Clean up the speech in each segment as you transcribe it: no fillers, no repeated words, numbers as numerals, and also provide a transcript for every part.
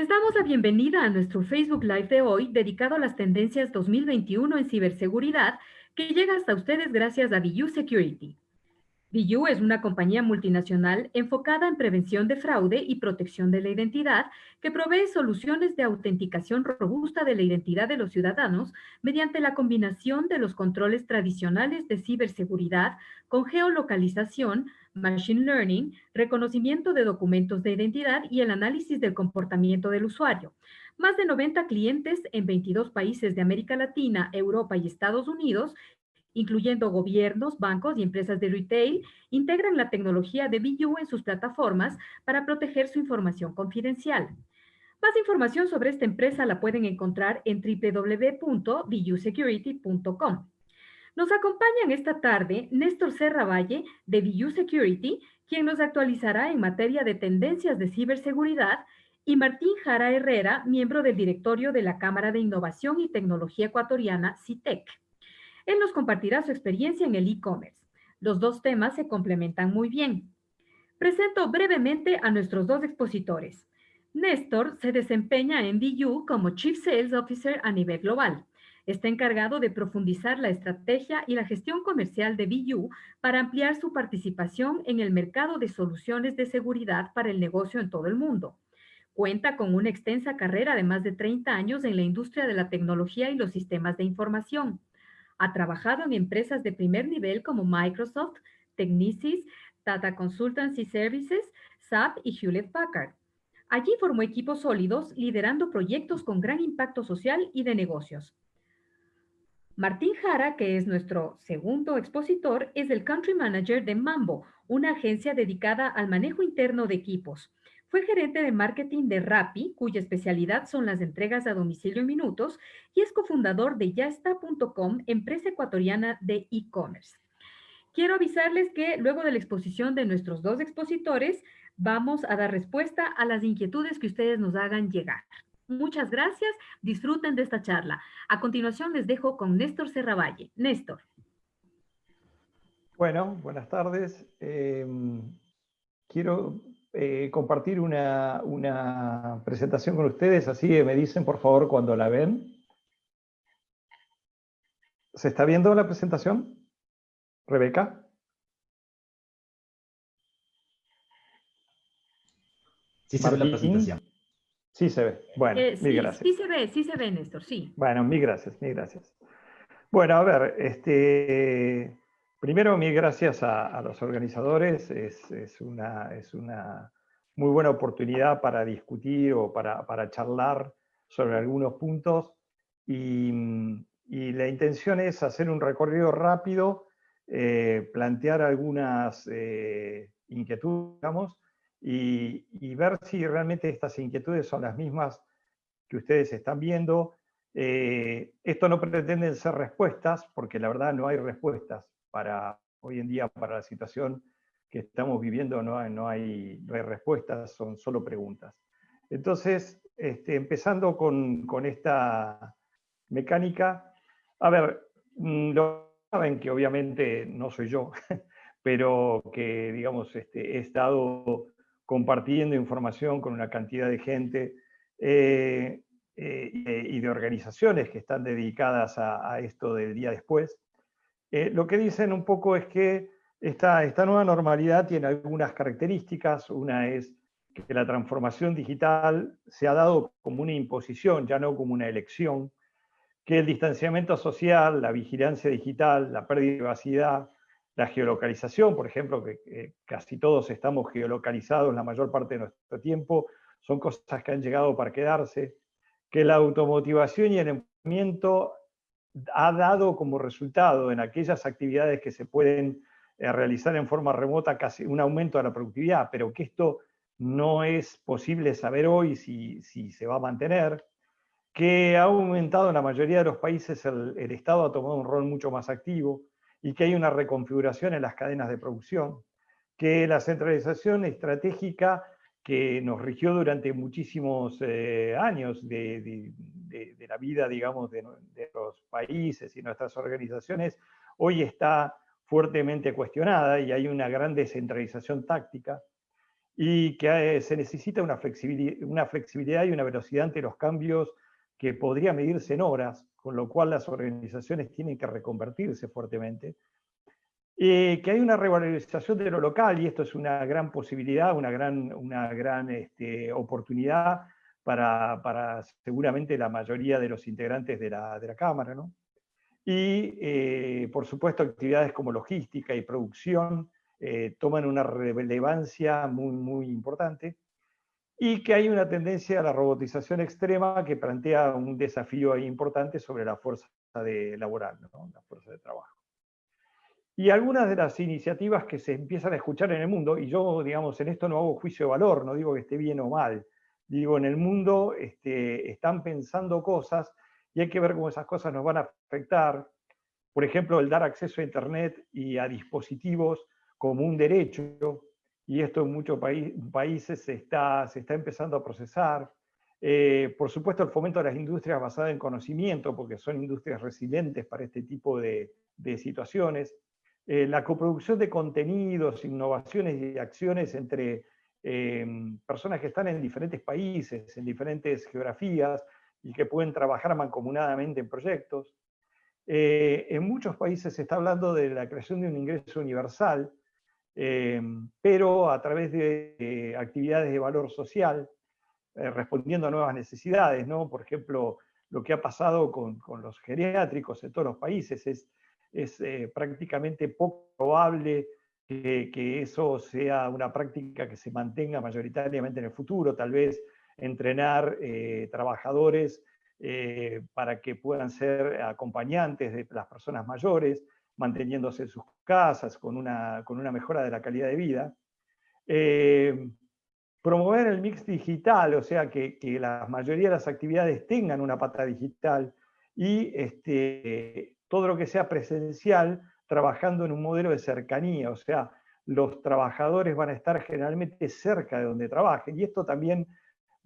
Les damos la bienvenida a nuestro Facebook Live de hoy, dedicado a las tendencias 2021 en ciberseguridad, que llega hasta ustedes gracias a VU Security. VU es una compañía multinacional enfocada en prevención de fraude y protección de la identidad, que provee soluciones de autenticación robusta de la identidad de los ciudadanos mediante la combinación de los controles tradicionales de ciberseguridad con geolocalización, machine learning, reconocimiento de documentos de identidad y el análisis del comportamiento del usuario. Más de 90 clientes en 22 países de América Latina, Europa y Estados Unidos, incluyendo gobiernos, bancos y empresas de retail, integran la tecnología de VU en sus plataformas para proteger su información confidencial. Más información sobre esta empresa la pueden encontrar en www.vusecurity.com. Nos acompañan esta tarde Néstor Serra Valle de VU Security, quien nos actualizará en materia de tendencias de ciberseguridad, y Martín Jara Herrera, miembro del directorio de la Cámara de Innovación y Tecnología Ecuatoriana, CITEC. Él nos compartirá su experiencia en el e-commerce. Los dos temas se complementan muy bien. Presento brevemente a nuestros dos expositores. Néstor se desempeña en VU como Chief Sales Officer a nivel global. Está encargado de profundizar la estrategia y la gestión comercial de VU para ampliar su participación en el mercado de soluciones de seguridad para el negocio en todo el mundo. Cuenta con una extensa carrera de más de 30 años en la industria de la tecnología y los sistemas de información. Ha trabajado en empresas de primer nivel como Microsoft, Technisys, Tata Consultancy Services, SAP y Hewlett Packard. Allí formó equipos sólidos, liderando proyectos con gran impacto social y de negocios. Martín Jara, que es nuestro segundo expositor, es el Country Manager de Mambo, una agencia dedicada al manejo interno de equipos. Fue gerente de marketing de Rappi, cuya especialidad son las entregas a domicilio en minutos, y es cofundador de Yasta.com, empresa ecuatoriana de e-commerce. Quiero avisarles que luego de la exposición de nuestros dos expositores, vamos a dar respuesta a las inquietudes que ustedes nos hagan llegar. Muchas gracias, disfruten de esta charla. A continuación les dejo con Néstor Serravalle. Néstor. Bueno, buenas tardes. Quiero compartir una presentación con ustedes, así que me dicen por favor cuando la ven. ¿Se está viendo la presentación? ¿Rebeca? Sí se ve la presentación. Sí se ve. Bueno, mil gracias. Sí se ve, Néstor, sí. Bueno, mil gracias, mil gracias. Bueno, a ver, primero mil gracias a los organizadores. Es una muy buena oportunidad para discutir o para charlar sobre algunos puntos. Y la intención es hacer un recorrido rápido, plantear algunas inquietudes, digamos, y ver si realmente estas inquietudes son las mismas que ustedes están viendo. Esto no pretenden ser respuestas, porque la verdad no hay respuestas para hoy en día, para la situación que estamos viviendo, no hay respuestas, son solo preguntas. Entonces, empezando con esta mecánica, a ver, lo saben que obviamente no soy yo, pero que, digamos, he estado compartiendo información con una cantidad de gente y de organizaciones que están dedicadas a esto del día después. Lo que dicen un poco es que esta nueva normalidad tiene algunas características. Una es que la transformación digital se ha dado como una imposición, ya no como una elección, que el distanciamiento social, la vigilancia digital, la pérdida de privacidad, la geolocalización, por ejemplo, que casi todos estamos geolocalizados la mayor parte de nuestro tiempo, son cosas que han llegado para quedarse, que la automotivación y el emprendimiento ha dado como resultado en aquellas actividades que se pueden realizar en forma remota casi un aumento de la productividad, pero que esto no es posible saber hoy si se va a mantener, que ha aumentado en la mayoría de los países, el Estado ha tomado un rol mucho más activo y que hay una reconfiguración en las cadenas de producción, que la centralización estratégica que nos rigió durante muchísimos años de la vida, digamos, de los países y nuestras organizaciones, hoy está fuertemente cuestionada y hay una gran descentralización táctica. y que se necesita una flexibilidad y una velocidad ante los cambios que podría medirse en horas, con lo cual las organizaciones tienen que reconvertirse fuertemente. Que hay una revalorización de lo local, y esto es una gran posibilidad, una gran oportunidad para seguramente la mayoría de los integrantes de la Cámara, ¿no? Y, por supuesto, actividades como logística y producción toman una relevancia muy, muy importante, y que hay una tendencia a la robotización extrema que plantea un desafío ahí importante sobre la fuerza laboral, ¿no? La fuerza de trabajo. Y algunas de las iniciativas que se empiezan a escuchar en el mundo, y yo, digamos, en esto no hago juicio de valor, no digo que esté bien o mal, digo, en el mundo están pensando cosas y hay que ver cómo esas cosas nos van a afectar. Por ejemplo, el dar acceso a Internet y a dispositivos como un derecho, y esto en muchos países se está empezando a procesar. Por supuesto, el fomento de las industrias basadas en conocimiento, porque son industrias resilientes para este tipo de situaciones. La coproducción de contenidos, innovaciones y acciones entre personas que están en diferentes países, en diferentes geografías, y que pueden trabajar mancomunadamente en proyectos. En muchos países se está hablando de la creación de un ingreso universal, pero a través de actividades de valor social, respondiendo a nuevas necesidades, ¿no? Por ejemplo, lo que ha pasado con los geriátricos en todos los países es prácticamente poco probable que eso sea una práctica que se mantenga mayoritariamente en el futuro. Tal vez entrenar trabajadores para que puedan ser acompañantes de las personas mayores, manteniéndose en sus casas con una mejora de la calidad de vida. Promover el mix digital, o sea, que la mayoría de las actividades tengan una pata digital, y todo lo que sea presencial, trabajando en un modelo de cercanía, o sea, los trabajadores van a estar generalmente cerca de donde trabajen, y esto también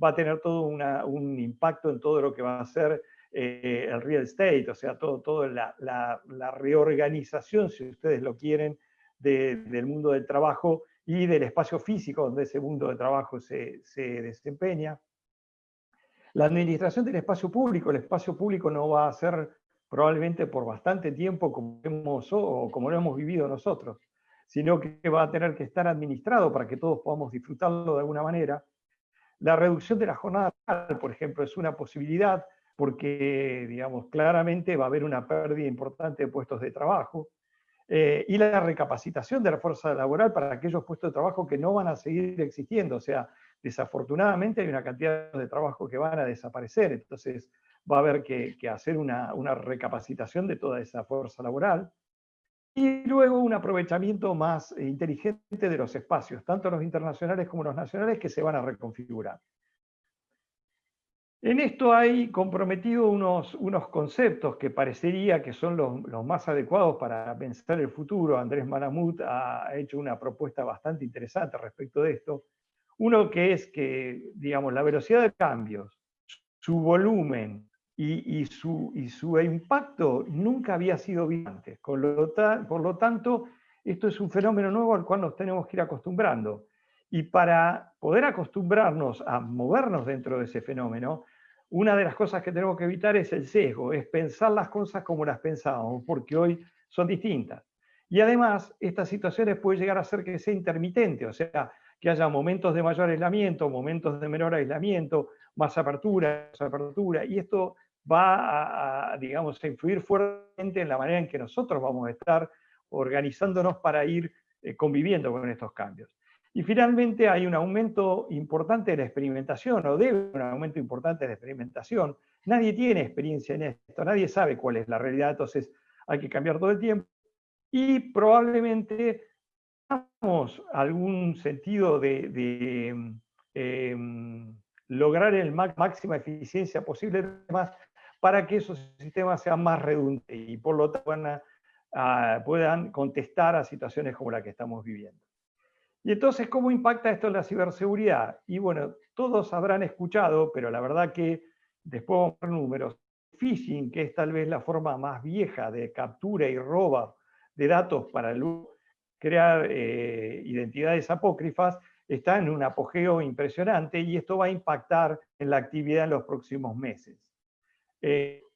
va a tener todo un impacto en todo lo que va a ser el real estate, o sea, todo la reorganización, si ustedes lo quieren, del mundo del trabajo y del espacio físico donde ese mundo de trabajo se desempeña. La administración del espacio público. El espacio público no va a ser probablemente por bastante tiempo como lo hemos vivido nosotros, sino que va a tener que estar administrado para que todos podamos disfrutarlo de alguna manera. La reducción de la jornada laboral, por ejemplo, es una posibilidad porque, digamos, claramente va a haber una pérdida importante de puestos de trabajo. Y la recapacitación de la fuerza laboral para aquellos puestos de trabajo que no van a seguir existiendo. O sea, desafortunadamente hay una cantidad de trabajo que van a desaparecer, entonces va a haber que hacer una recapacitación de toda esa fuerza laboral. Y luego un aprovechamiento más inteligente de los espacios, tanto los internacionales como los nacionales, que se van a reconfigurar. En esto hay comprometido unos conceptos que parecería que son los más adecuados para pensar el futuro. Andrés Malamud ha hecho una propuesta bastante interesante respecto de esto. Uno que es que, digamos, la velocidad de cambios, su volumen y su impacto nunca había sido visto antes. Por lo tanto, esto es un fenómeno nuevo al cual nos tenemos que ir acostumbrando. Y para poder acostumbrarnos a movernos dentro de ese fenómeno, una de las cosas que tenemos que evitar es el sesgo, es pensar las cosas como las pensábamos, porque hoy son distintas. Y además, estas situaciones pueden llegar a ser que sea intermitente, o sea, que haya momentos de mayor aislamiento, momentos de menor aislamiento, más apertura, y esto va digamos, a influir fuertemente en la manera en que nosotros vamos a estar organizándonos para ir conviviendo con estos cambios. Y finalmente hay un aumento importante de la experimentación, o debe haber un aumento importante de la experimentación. Nadie tiene experiencia en esto, nadie sabe cuál es la realidad, entonces hay que cambiar todo el tiempo. Y probablemente tengamos algún sentido de lograr el máxima eficiencia posible para que esos sistemas sean más redundantes y por lo tanto puedan contestar a situaciones como la que estamos viviendo. Y entonces, ¿cómo impacta esto en la ciberseguridad? Y bueno, todos habrán escuchado, pero la verdad que después vamos a ver números. Phishing, que es tal vez la forma más vieja de captura y roba de datos para crear identidades apócrifas, está en un apogeo impresionante y esto va a impactar en la actividad en los próximos meses.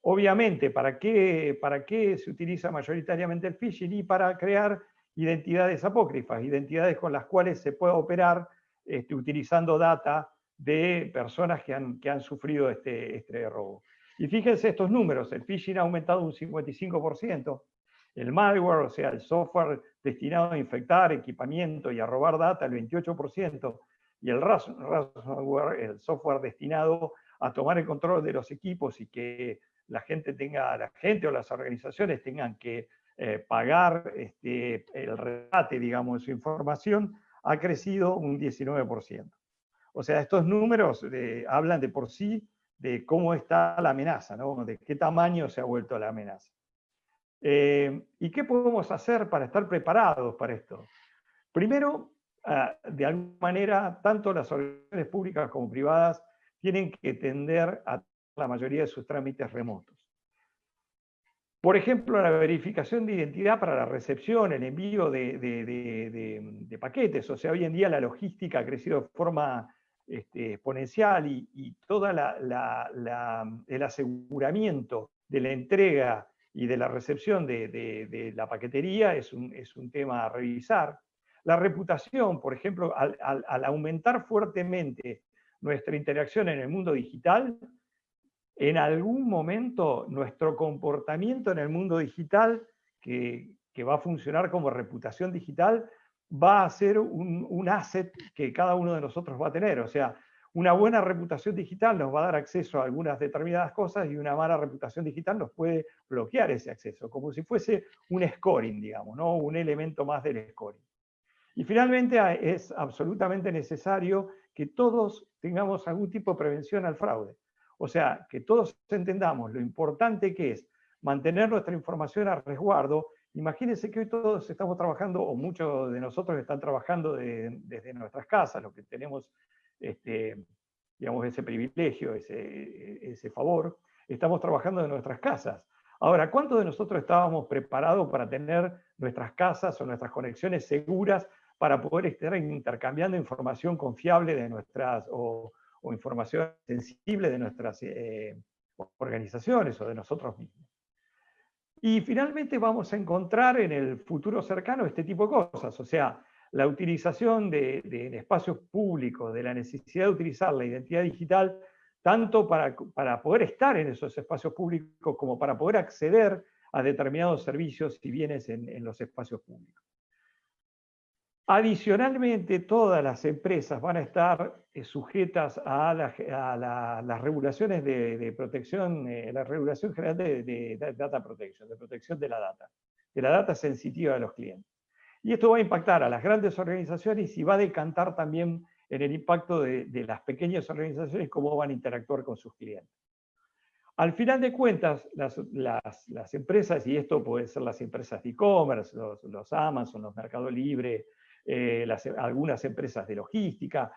Obviamente, ¿para qué se utiliza mayoritariamente el phishing? Y para crear identidades apócrifas, identidades con las cuales se puede operar utilizando data de personas que han sufrido este robo. Y fíjense estos números, el phishing ha aumentado un 55%, el malware, o sea, el software destinado a infectar equipamiento y a robar data, el 28%, y el ransomware, el software destinado a tomar el control de los equipos y que la gente o las organizaciones tengan que pagar el rescate, digamos, de su información, ha crecido un 19%. O sea, estos números hablan de por sí de cómo está la amenaza, ¿no? De qué tamaño se ha vuelto la amenaza. ¿Y qué podemos hacer para estar preparados para esto? Primero, de alguna manera, tanto las organizaciones públicas como privadas tienen que tender a la mayoría de sus trámites remotos. Por ejemplo, la verificación de identidad para la recepción, el envío de paquetes. O sea, hoy en día la logística ha crecido de forma exponencial y todo el aseguramiento de la entrega y de la recepción de la paquetería es un tema a revisar. La reputación, por ejemplo, al aumentar fuertemente nuestra interacción en el mundo digital, en algún momento nuestro comportamiento en el mundo digital, que va a funcionar como reputación digital, va a ser un asset que cada uno de nosotros va a tener. O sea, una buena reputación digital nos va a dar acceso a algunas determinadas cosas y una mala reputación digital nos puede bloquear ese acceso, como si fuese un scoring, digamos, ¿no? Un elemento más del scoring. Y finalmente es absolutamente necesario que todos tengamos algún tipo de prevención al fraude. O sea, que todos entendamos lo importante que es mantener nuestra información a resguardo. Imagínense que hoy todos estamos trabajando, o muchos de nosotros están trabajando desde nuestras casas, los que tenemos digamos, ese privilegio, ese favor, estamos trabajando de nuestras casas. Ahora, ¿cuántos de nosotros estábamos preparados para tener nuestras casas o nuestras conexiones seguras para poder estar intercambiando información confiable de nuestras, o información sensible de nuestras organizaciones o de nosotros mismos? Y finalmente vamos a encontrar en el futuro cercano este tipo de cosas, o sea, la utilización de espacios públicos, de la necesidad de utilizar la identidad digital, tanto para poder estar en esos espacios públicos como para poder acceder a determinados servicios y bienes en los espacios públicos. Adicionalmente, todas las empresas van a estar sujetas a las regulaciones de protección, la regulación general de data protection, de protección de la data sensitiva de los clientes. Y esto va a impactar a las grandes organizaciones y va a decantar también en el impacto de las pequeñas organizaciones, cómo van a interactuar con sus clientes. Al final de cuentas, las empresas, y esto puede ser las empresas de e-commerce, los Amazon, los Mercado Libre, algunas empresas de logística,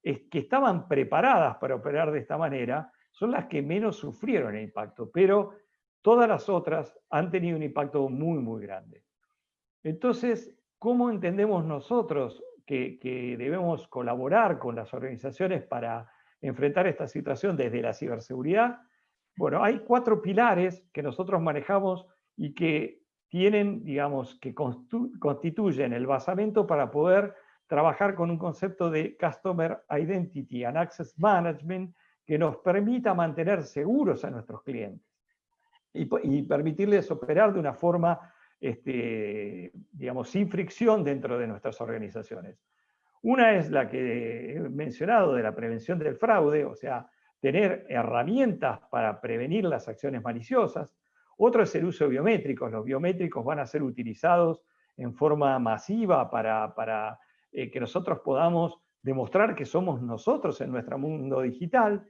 que estaban preparadas para operar de esta manera, son las que menos sufrieron el impacto, pero todas las otras han tenido un impacto muy, muy grande. Entonces, ¿cómo entendemos nosotros que debemos colaborar con las organizaciones para enfrentar esta situación desde la ciberseguridad? Bueno, hay 4 pilares que nosotros manejamos y que tienen, digamos, que constituyen el basamento para poder trabajar con un concepto de Customer Identity and Access Management que nos permita mantener seguros a nuestros clientes y permitirles operar de una forma, digamos, sin fricción dentro de nuestras organizaciones. Una es la que he mencionado de la prevención del fraude, o sea, tener herramientas para prevenir las acciones maliciosas. Otro es el uso de biométricos. Los biométricos van a ser utilizados en forma masiva para que nosotros podamos demostrar que somos nosotros en nuestro mundo digital.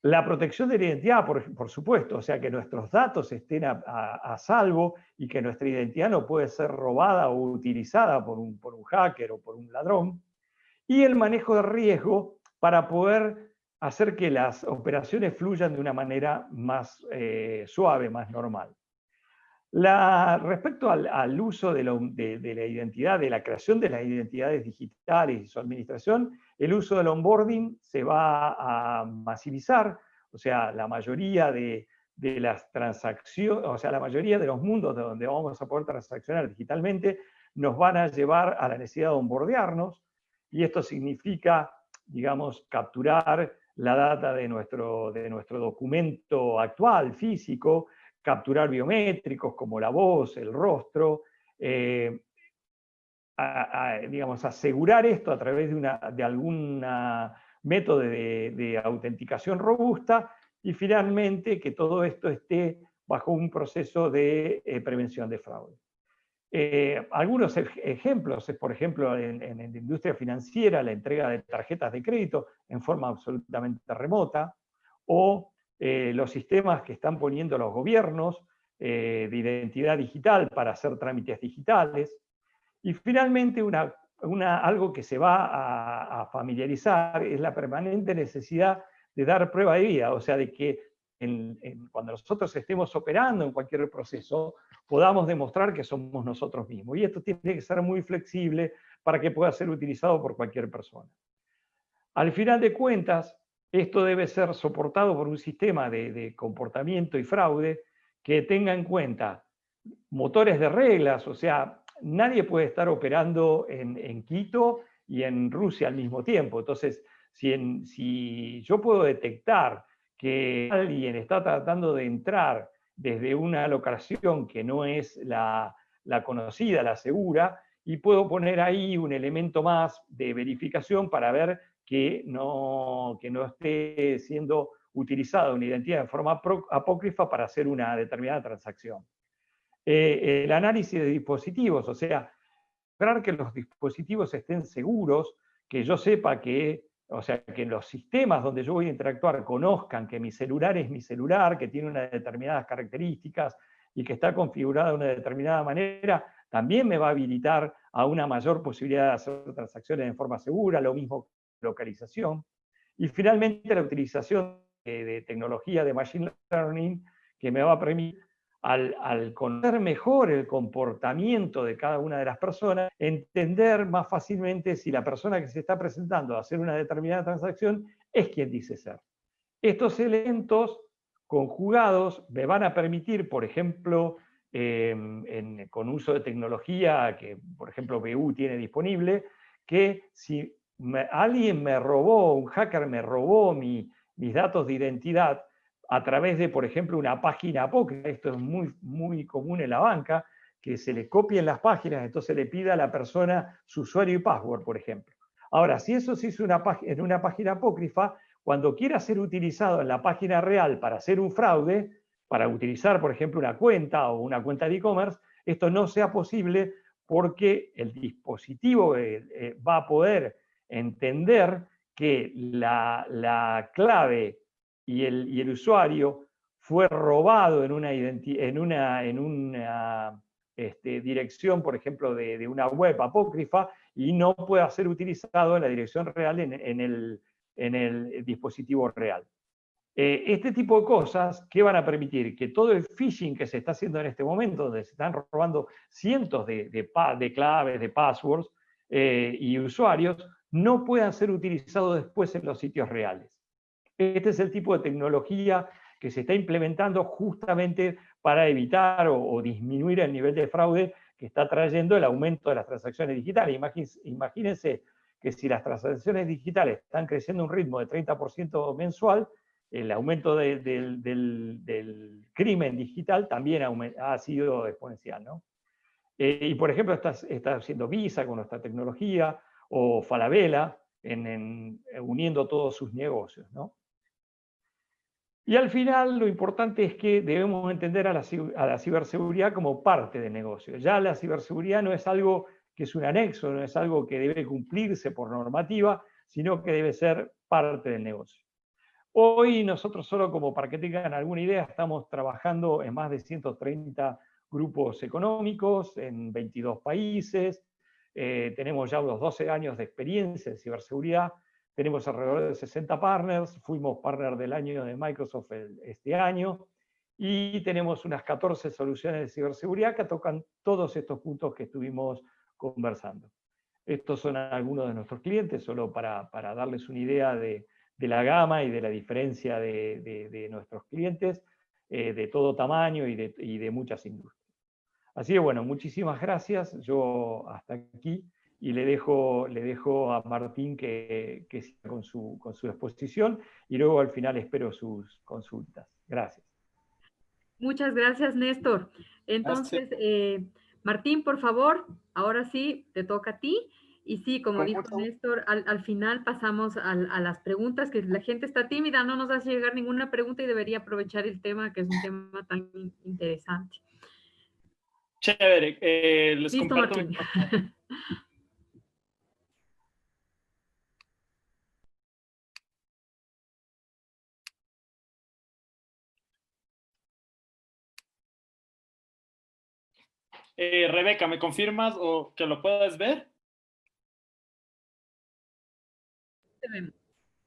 La protección de la identidad, por supuesto, o sea, que nuestros datos estén a salvo y que nuestra identidad no puede ser robada o utilizada por un hacker o por un ladrón. Y el manejo de riesgo para poder hacer que las operaciones fluyan de una manera más suave, más normal. Respecto al uso de la identidad, de la creación de las identidades digitales y su administración, el uso del onboarding se va a masivizar, o sea, la mayoría de las transacciones, o sea, la mayoría de los mundos de donde vamos a poder transaccionar digitalmente nos van a llevar a la necesidad de onboardearnos, y esto significa, digamos, capturar la data de nuestro documento actual, físico, capturar biométricos como la voz, el rostro, digamos, asegurar esto a través de algún método de autenticación robusta, y finalmente que todo esto esté bajo un proceso de prevención de fraude. Algunos ejemplos es, por ejemplo, en la industria financiera, la entrega de tarjetas de crédito en forma absolutamente remota, o los sistemas que están poniendo los gobiernos de identidad digital para hacer trámites digitales. Y finalmente, algo que se va a familiarizar es la permanente necesidad de dar prueba de vida, o sea, de que cuando nosotros estemos operando en cualquier proceso, podamos demostrar que somos nosotros mismos. Y esto tiene que ser muy flexible para que pueda ser utilizado por cualquier persona. Al final de cuentas, esto debe ser soportado por un sistema de comportamiento y fraude que tenga en cuenta motores de reglas, o sea, nadie puede estar operando en Quito y en Rusia al mismo tiempo. Entonces, si yo puedo detectar que alguien está tratando de entrar desde una locación que no es la conocida, la segura, y puedo poner ahí un elemento más de verificación para ver que no esté siendo utilizada una identidad de forma apócrifa para hacer una determinada transacción. El análisis de dispositivos, o sea, lograr que los dispositivos estén seguros, que yo sepa que, o sea, que los sistemas donde yo voy a interactuar conozcan que mi celular es mi celular, que tiene unas determinadas características y que está configurada de una determinada manera, también me va a habilitar a una mayor posibilidad de hacer transacciones de forma segura, lo mismo que localización. Y finalmente la utilización de tecnología de Machine Learning que me va a permitir, al conocer mejor el comportamiento de cada una de las personas, entender más fácilmente si la persona que se está presentando a hacer una determinada transacción es quien dice ser. Estos elementos conjugados me van a permitir, por ejemplo, con uso de tecnología que, por ejemplo, BU tiene disponible, que si alguien me robó, un hacker me robó mis datos de identidad a través de, por ejemplo, una página apócrifa, esto es muy, muy común en la banca, que se le copien las páginas, entonces le pida a la persona su usuario y password, por ejemplo. Ahora, si eso se hizo en una página apócrifa, cuando quiera ser utilizado en la página real para hacer un fraude, para utilizar, por ejemplo, una cuenta o una cuenta de e-commerce, esto no sea posible porque el dispositivo va a poder entender que la clave y el usuario fue robado en una dirección, por ejemplo, de una web apócrifa, y no puede ser utilizado en la dirección real en el dispositivo real. Este tipo de cosas que van a permitir que todo el phishing que se está haciendo en este momento, donde se están robando cientos de claves, de passwords y usuarios, no puedan ser utilizados después en los sitios reales. Este es el tipo de tecnología que se está implementando justamente para evitar o disminuir el nivel de fraude que está trayendo el aumento de las transacciones digitales. Imagínense que si las transacciones digitales están creciendo a un ritmo de 30% mensual, el aumento del crimen digital también ha sido exponencial, ¿no? Y por ejemplo, está haciendo Visa con nuestra tecnología, o Falabella, uniendo todos sus negocios, ¿no? Y al final lo importante es que debemos entender a la ciberseguridad como parte del negocio. Ya la ciberseguridad no es algo que es un anexo, no es algo que debe cumplirse por normativa, sino que debe ser parte del negocio. Hoy nosotros, solo como para que tengan alguna idea, estamos trabajando en más de 130 grupos económicos en 22 países. Tenemos ya unos 12 años de experiencia en ciberseguridad. Tenemos alrededor de 60 partners. Fuimos partner del año de Microsoft este año. y tenemos unas 14 soluciones de ciberseguridad que tocan todos estos puntos que estuvimos conversando. Estos son algunos de nuestros clientes, solo para darles una idea de la gama y de la diferencia de nuestros clientes, de todo tamaño y de muchas industrias. Así que bueno, muchísimas gracias. Yo hasta aquí y le dejo a Martín que siga con su exposición y luego al final espero sus consultas. Gracias. Muchas gracias, Néstor. Entonces, Martín, por favor, ahora sí, te toca a ti. Y sí, como dijo Néstor, al final pasamos a las preguntas, que la gente está tímida, no nos hace llegar ninguna pregunta y debería aprovechar el tema, que es un tema tan interesante. Chévere, les Listo, comparto. Martín. Rebeca, ¿me confirmas o que lo puedas ver?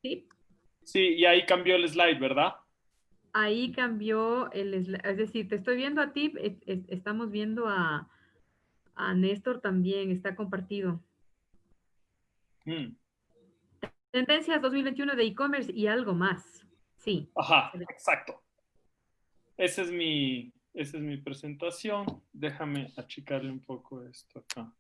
Sí. Sí, y ahí cambió el slide, ¿verdad? Ahí cambió es decir, te estoy viendo a ti, estamos viendo a Néstor también, está compartido. Tendencias 2021 de e-commerce y algo más. Sí. Ajá, exacto. Esa es mi presentación. Déjame achicarle un poco esto acá.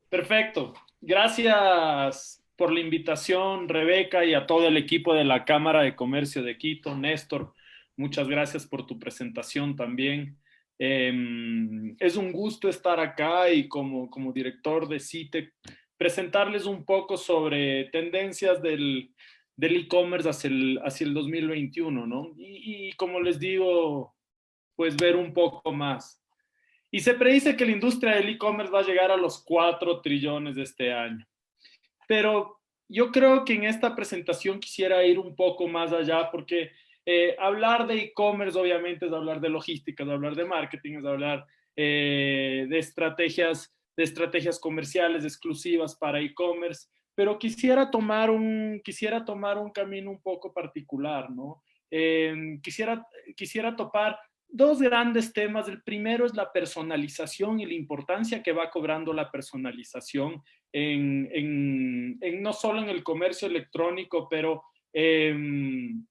Perfecto. Gracias por la invitación, Rebeca, y a todo el equipo de la Cámara de Comercio de Quito. Néstor, muchas gracias por tu presentación también. Es un gusto estar acá y como director de CITEC, presentarles un poco sobre tendencias del e-commerce hacia el 2021, ¿no? Y como les digo, pues ver un poco más. Y se predice que la industria del e-commerce va a llegar a los 4 trillones de este año. Pero yo creo que en esta presentación quisiera ir un poco más allá porque hablar de e-commerce obviamente es hablar de logística, es hablar de marketing, es hablar de estrategias comerciales exclusivas para e-commerce, pero quisiera tomar un camino un poco particular, ¿no? Quisiera topar dos grandes temas. El primero es la personalización y la importancia que va cobrando la personalización no solo en el comercio electrónico, pero en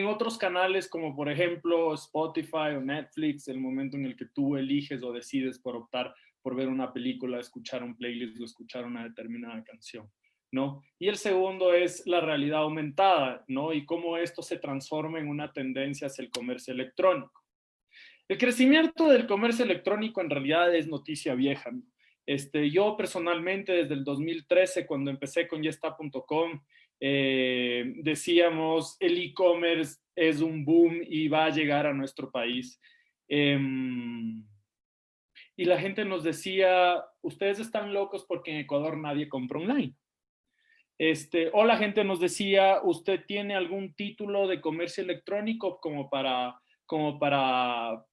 otros canales como por ejemplo Spotify o Netflix, el momento en el que tú eliges o decides por optar por ver una película, escuchar un playlist o escuchar una determinada canción, ¿no? Y el segundo es la realidad aumentada, ¿no? Y cómo esto se transforma en una tendencia hacia el comercio electrónico. El crecimiento del comercio electrónico en realidad es noticia vieja, ¿no? Yo personalmente desde el 2013, cuando empecé con yesta.com, decíamos el e-commerce es un boom y va a llegar a nuestro país. Y la gente nos decía, ustedes están locos porque en Ecuador nadie compra online. O la gente nos decía, ¿usted tiene algún título de comercio electrónico como para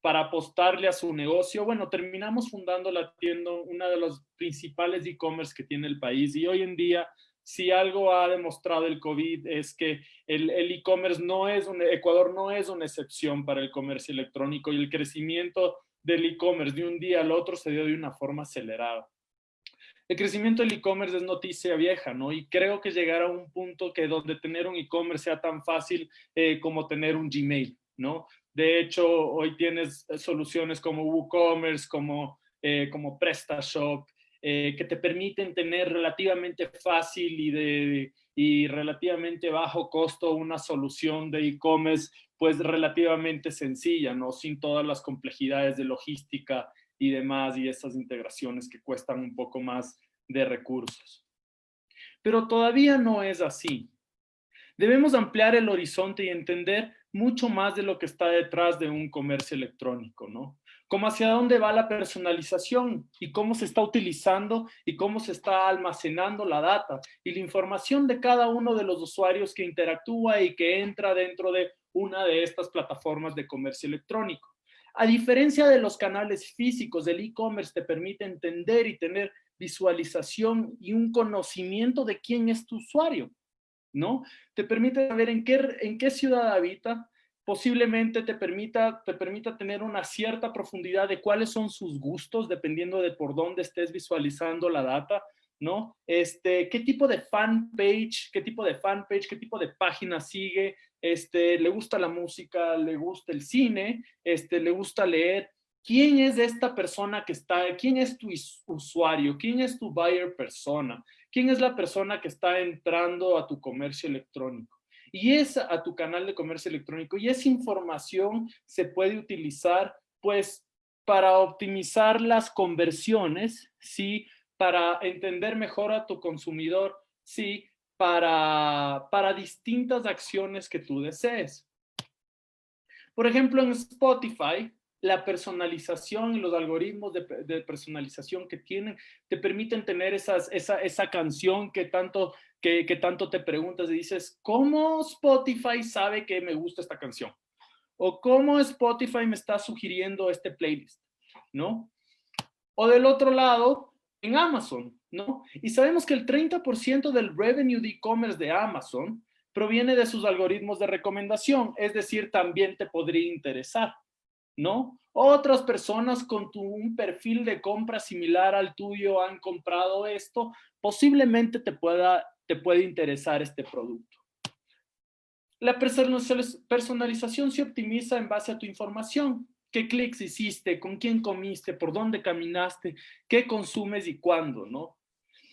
apostarle a su negocio? Bueno, terminamos fundando la tienda, una de los principales e-commerce que tiene el país, y hoy en día, si algo ha demostrado el COVID es que el e-commerce Ecuador no es una excepción para el comercio electrónico, y el crecimiento del e-commerce de un día al otro se dio de una forma acelerada. El crecimiento del e-commerce es noticia vieja, ¿no? Y creo que llegar a un punto que donde tener un e-commerce sea tan fácil como tener un Gmail, ¿no? De hecho, hoy tienes soluciones como WooCommerce, como PrestaShop, que te permiten tener relativamente fácil y relativamente bajo costo una solución de e-commerce pues relativamente sencilla, ¿no? Sin todas las complejidades de logística y demás, y esas integraciones que cuestan un poco más de recursos. Pero todavía no es así. Debemos ampliar el horizonte y entender mucho más de lo que está detrás de un comercio electrónico, ¿no? Como hacia dónde va la personalización y cómo se está utilizando y cómo se está almacenando la data y la información de cada uno de los usuarios que interactúa y que entra dentro de una de estas plataformas de comercio electrónico. A diferencia de los canales físicos, el e-commerce te permite entender y tener visualización y un conocimiento de quién es tu usuario. ¿no? Te permite saber en qué ciudad habita, posiblemente te permita tener una cierta profundidad de cuáles son sus gustos, dependiendo de por dónde estés visualizando la data, ¿no? Qué tipo de fanpage, qué tipo de página sigue, le gusta la música, le gusta el cine, le gusta leer. ¿Quién es esta persona que está? ¿Quién es tu usuario? ¿Quién es tu buyer persona? ¿Quién es la persona que está entrando a tu comercio electrónico? Y a tu canal de comercio electrónico. Y esa información se puede utilizar, pues, para optimizar las conversiones, ¿sí? Para entender mejor a tu consumidor, ¿sí? Para distintas acciones que tú desees. Por ejemplo, en Spotify, la personalización y los algoritmos de personalización que tienen te permiten tener esa canción que tanto te preguntas y dices, ¿cómo Spotify sabe que me gusta esta canción? ¿O cómo Spotify me está sugiriendo este playlist? ¿No? O del otro lado, en Amazon, ¿no? Y sabemos que el 30% del revenue de e-commerce de Amazon proviene de sus algoritmos de recomendación, es decir, también te podría interesar, ¿no? Otras personas con un perfil de compra similar al tuyo han comprado esto, posiblemente te puede interesar este producto. La personalización se optimiza en base a tu información. ¿Qué clics hiciste? ¿Con quién comiste? ¿Por dónde caminaste? ¿Qué consumes y cuándo? ¿No?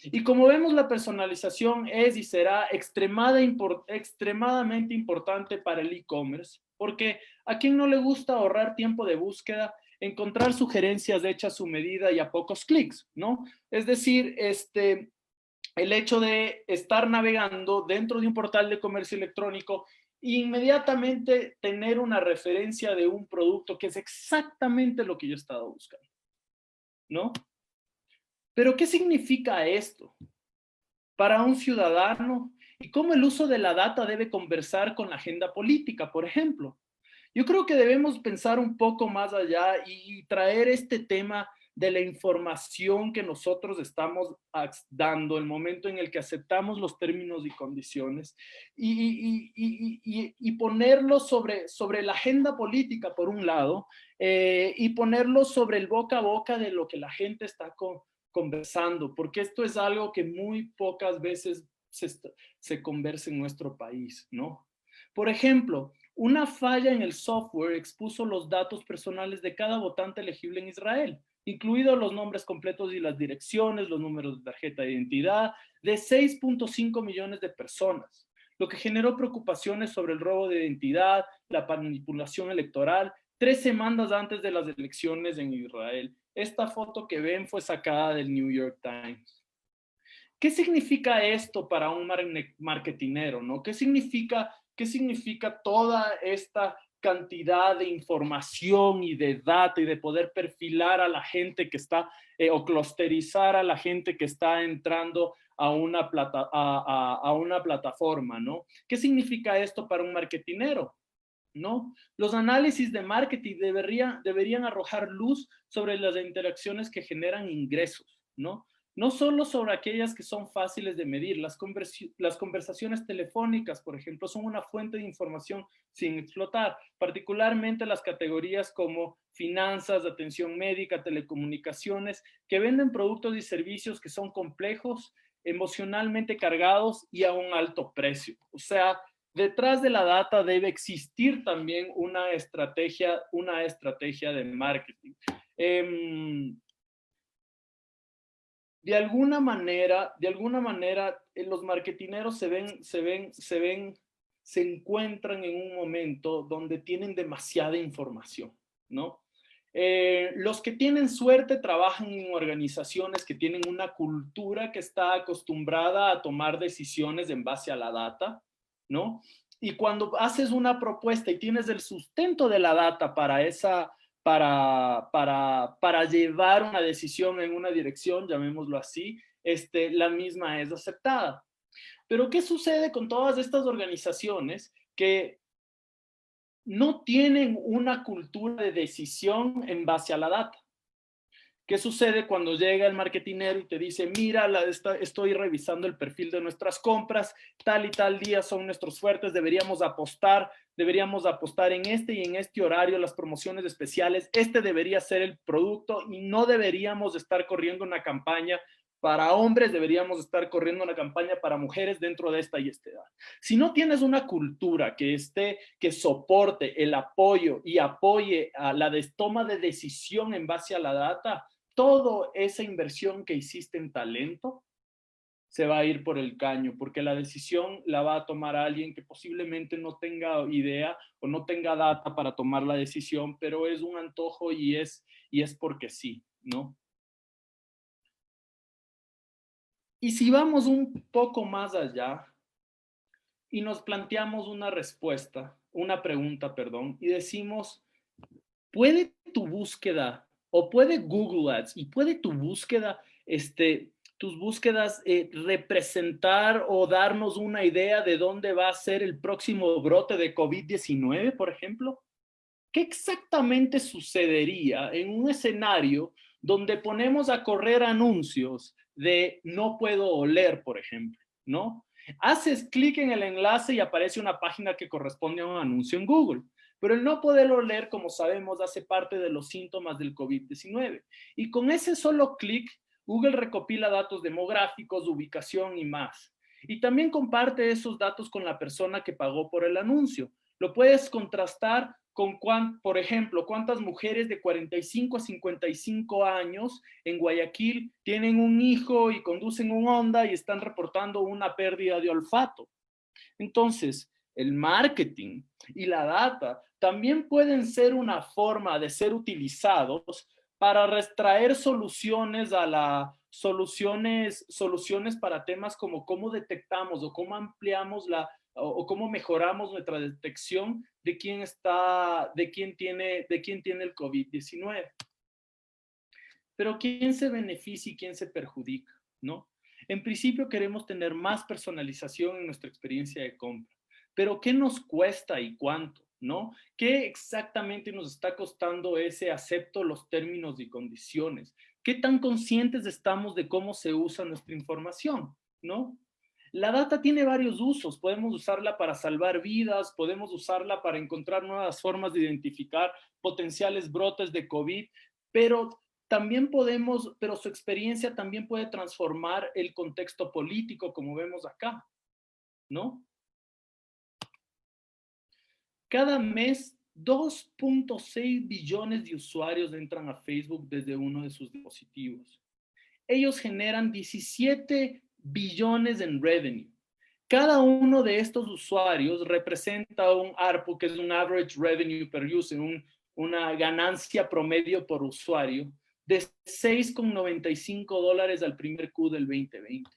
Y como vemos, la personalización es y será extremadamente importante para el e-commerce, porque a quien no le gusta ahorrar tiempo de búsqueda, encontrar sugerencias hechas a su medida y a pocos clics, ¿no? Es decir, el hecho de estar navegando dentro de un portal de comercio electrónico e inmediatamente tener una referencia de un producto que es exactamente lo que yo estaba buscando, ¿no? Pero ¿qué significa esto para un ciudadano y cómo el uso de la data debe conversar con la agenda política, por ejemplo? Yo creo que debemos pensar un poco más allá y traer este tema de la información que nosotros estamos dando, el momento en el que aceptamos los términos y condiciones y ponerlo sobre la agenda política, por un lado, y ponerlo sobre el boca a boca de lo que la gente está conversando, porque esto es algo que muy pocas veces se conversa en nuestro país, ¿no? Por ejemplo, una falla en el software expuso los datos personales de cada votante elegible en Israel, incluidos los nombres completos y las direcciones, los números de tarjeta de identidad de 6.5 millones de personas, lo que generó preocupaciones sobre el robo de identidad, la manipulación electoral, 3 semanas antes de las elecciones en Israel. Esta foto que ven fue sacada del New York Times. ¿Qué significa esto para un marketinero, no? ¿Qué significa toda esta cantidad de información y de data y de poder perfilar a la gente que está o clusterizar a la gente que está entrando a una plataforma, ¿no? ¿Qué significa esto para un marketinero? ¿No? Los análisis de marketing deberían arrojar luz sobre las interacciones que generan ingresos, ¿no? No solo sobre aquellas que son fáciles de medir. Las conversaciones telefónicas, por ejemplo, son una fuente de información sin explotar, particularmente las categorías como finanzas, atención médica, telecomunicaciones, que venden productos y servicios que son complejos, emocionalmente cargados y a un alto precio. O sea, detrás de la data debe existir también una estrategia de marketing. De alguna manera, los marketineros se encuentran en un momento donde tienen demasiada información, ¿no? Los que tienen suerte trabajan en organizaciones que tienen una cultura que está acostumbrada a tomar decisiones en base a la data, ¿no? Y cuando haces una propuesta y tienes el sustento de la data para llevar una decisión en una dirección, llamémoslo así, la misma es aceptada. Pero ¿qué sucede con todas estas organizaciones que no tienen una cultura de decisión en base a la data? ¿Qué sucede cuando llega el marketinero y te dice, mira, estoy revisando el perfil de nuestras compras, tal y tal día son nuestros fuertes, deberíamos apostar en este y en este horario, las promociones especiales, este debería ser el producto y no deberíamos estar corriendo una campaña para hombres, deberíamos estar corriendo una campaña para mujeres dentro de esta y esta edad. Si no tienes una cultura que soporte el apoyo y apoye a la toma de decisión en base a la data, toda esa inversión que hiciste en talento se va a ir por el caño, porque la decisión la va a tomar alguien que posiblemente no tenga idea o no tenga data para tomar la decisión, pero es un antojo y es porque sí, ¿no? Y si vamos un poco más allá y nos planteamos una pregunta, y decimos, ¿puede tu búsqueda o puede Google Ads y puede tu búsqueda, tus búsquedas representar o darnos una idea de dónde va a ser el próximo brote de COVID-19, por ejemplo? ¿Qué exactamente sucedería en un escenario donde ponemos a correr anuncios de no puedo oler, por ejemplo, ¿no? Haces clic en el enlace y aparece una página que corresponde a un anuncio en Google. Pero el no poder oler, como sabemos, hace parte de los síntomas del COVID-19. Y con ese solo clic, Google recopila datos demográficos, ubicación y más. Y también comparte esos datos con la persona que pagó por el anuncio. Lo puedes contrastar con, por ejemplo, cuántas mujeres de 45 a 55 años en Guayaquil tienen un hijo y conducen un Honda y están reportando una pérdida de olfato. Entonces, el marketing y la data también pueden ser una forma de ser utilizados para extraer soluciones soluciones para temas como cómo detectamos o cómo ampliamos o cómo mejoramos nuestra detección de quién tiene el COVID-19. Pero ¿quién se beneficia y quién se perjudica? ¿No? En principio queremos tener más personalización en nuestra experiencia de compra. Pero ¿qué nos cuesta y cuánto? ¿No? ¿Qué exactamente nos está costando ese acepto los términos y condiciones? ¿Qué tan conscientes estamos de cómo se usa nuestra información? ¿No? La data tiene varios usos. Podemos usarla para salvar vidas, podemos usarla para encontrar nuevas formas de identificar potenciales brotes de COVID, pero su experiencia también puede transformar el contexto político, como vemos acá, ¿no? Cada mes, 2.6 billones de usuarios entran a Facebook desde uno de sus dispositivos. Ellos generan 17 billones en revenue. Cada uno de estos usuarios representa un ARPU, que es un Average Revenue Per User, una ganancia promedio por usuario, de $6.95 al primer Q del 2020.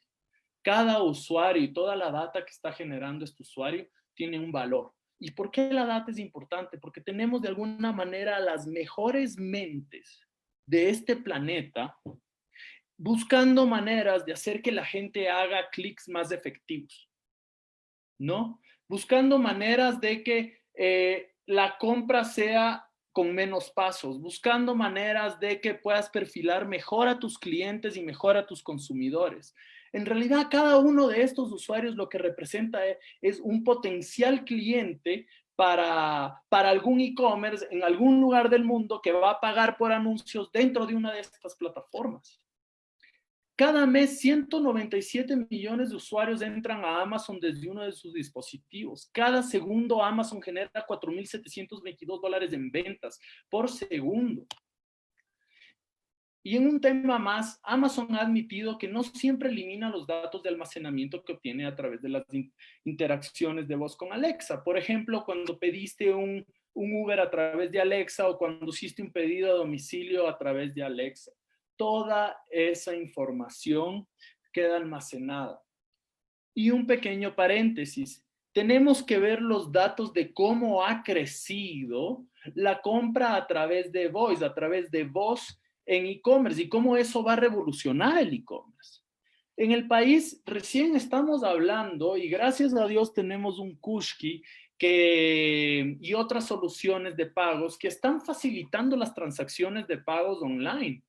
Cada usuario y toda la data que está generando este usuario tiene un valor. ¿Y por qué la data es importante? Porque tenemos de alguna manera las mejores mentes de este planeta buscando maneras de hacer que la gente haga clics más efectivos, ¿no? Buscando maneras de que la compra sea con menos pasos, buscando maneras de que puedas perfilar mejor a tus clientes y mejor a tus consumidores. En realidad, cada uno de estos usuarios lo que representa es un potencial cliente para algún e-commerce en algún lugar del mundo que va a pagar por anuncios dentro de una de estas plataformas. Cada mes, 197 millones de usuarios entran a Amazon desde uno de sus dispositivos. Cada segundo, Amazon genera $4,722 en ventas por segundo. Y en un tema más, Amazon ha admitido que no siempre elimina los datos de almacenamiento que obtiene a través de las interacciones de voz con Alexa. Por ejemplo, cuando pediste un Uber a través de Alexa o cuando hiciste un pedido a domicilio a través de Alexa. Toda esa información queda almacenada. Y un pequeño paréntesis, tenemos que ver los datos de cómo ha crecido la compra a través de voice, a través de voz en e-commerce y cómo eso va a revolucionar el e-commerce. En el país recién estamos hablando y gracias a Dios tenemos un Kushki y otras soluciones de pagos que están facilitando las transacciones de pagos online.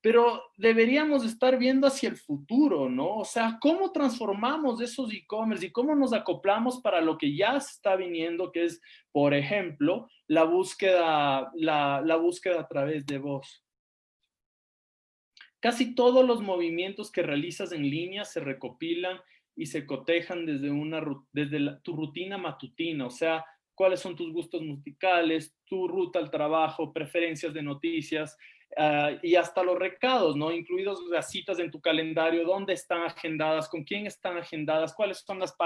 pero deberíamos estar viendo hacia el futuro, ¿no? O sea, ¿cómo transformamos esos e-commerce y cómo nos acoplamos para lo que ya se está viniendo, que es, por ejemplo, la búsqueda a través de voz? Casi todos los movimientos que realizas en línea se recopilan y se cotejan desde tu rutina matutina, o sea, cuáles son tus gustos musicales, tu ruta al trabajo, preferencias de noticias, y hasta los recados, ¿no? Incluidos las citas en tu calendario, dónde están agendadas, con quién están agendadas, cuáles son las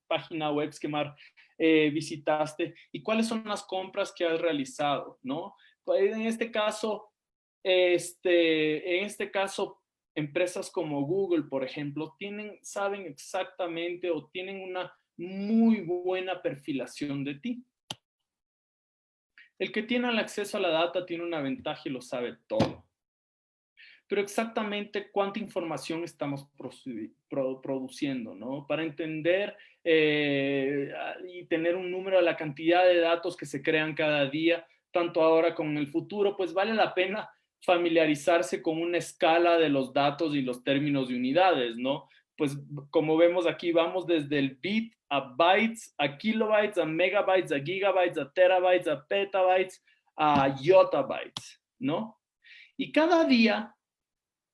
páginas web que más visitaste y cuáles son las compras que has realizado, ¿no? En este caso, empresas como Google, por ejemplo, saben exactamente o tienen una muy buena perfilación de ti. El que tiene el acceso a la data tiene una ventaja y lo sabe todo. Pero exactamente cuánta información estamos produciendo, ¿no? Para entender y tener un número de la cantidad de datos que se crean cada día, tanto ahora como en el futuro, pues vale la pena familiarizarse con una escala de los datos y los términos de unidades, ¿no? Pues como vemos aquí, vamos desde el bit a bytes, a kilobytes, a megabytes, a gigabytes, a terabytes, a petabytes, a yottabytes, ¿no? Y cada día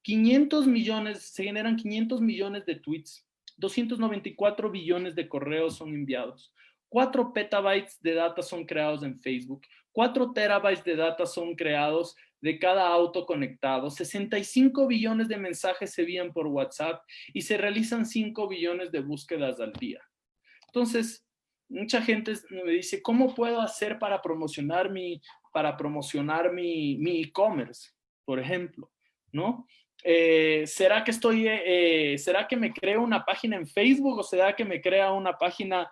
500 millones, se generan 500 millones de tweets, 294 billones de correos son enviados, 4 petabytes de data son creados en Facebook, 4 terabytes de data son creados de cada auto conectado, 65 billones de mensajes se envían por WhatsApp y se realizan 5 billones de búsquedas al día. Entonces, mucha gente me dice, ¿cómo puedo hacer para promocionar mi e-commerce, por ejemplo? ¿No? ¿Será que me creo una página en Facebook o será que me crea una página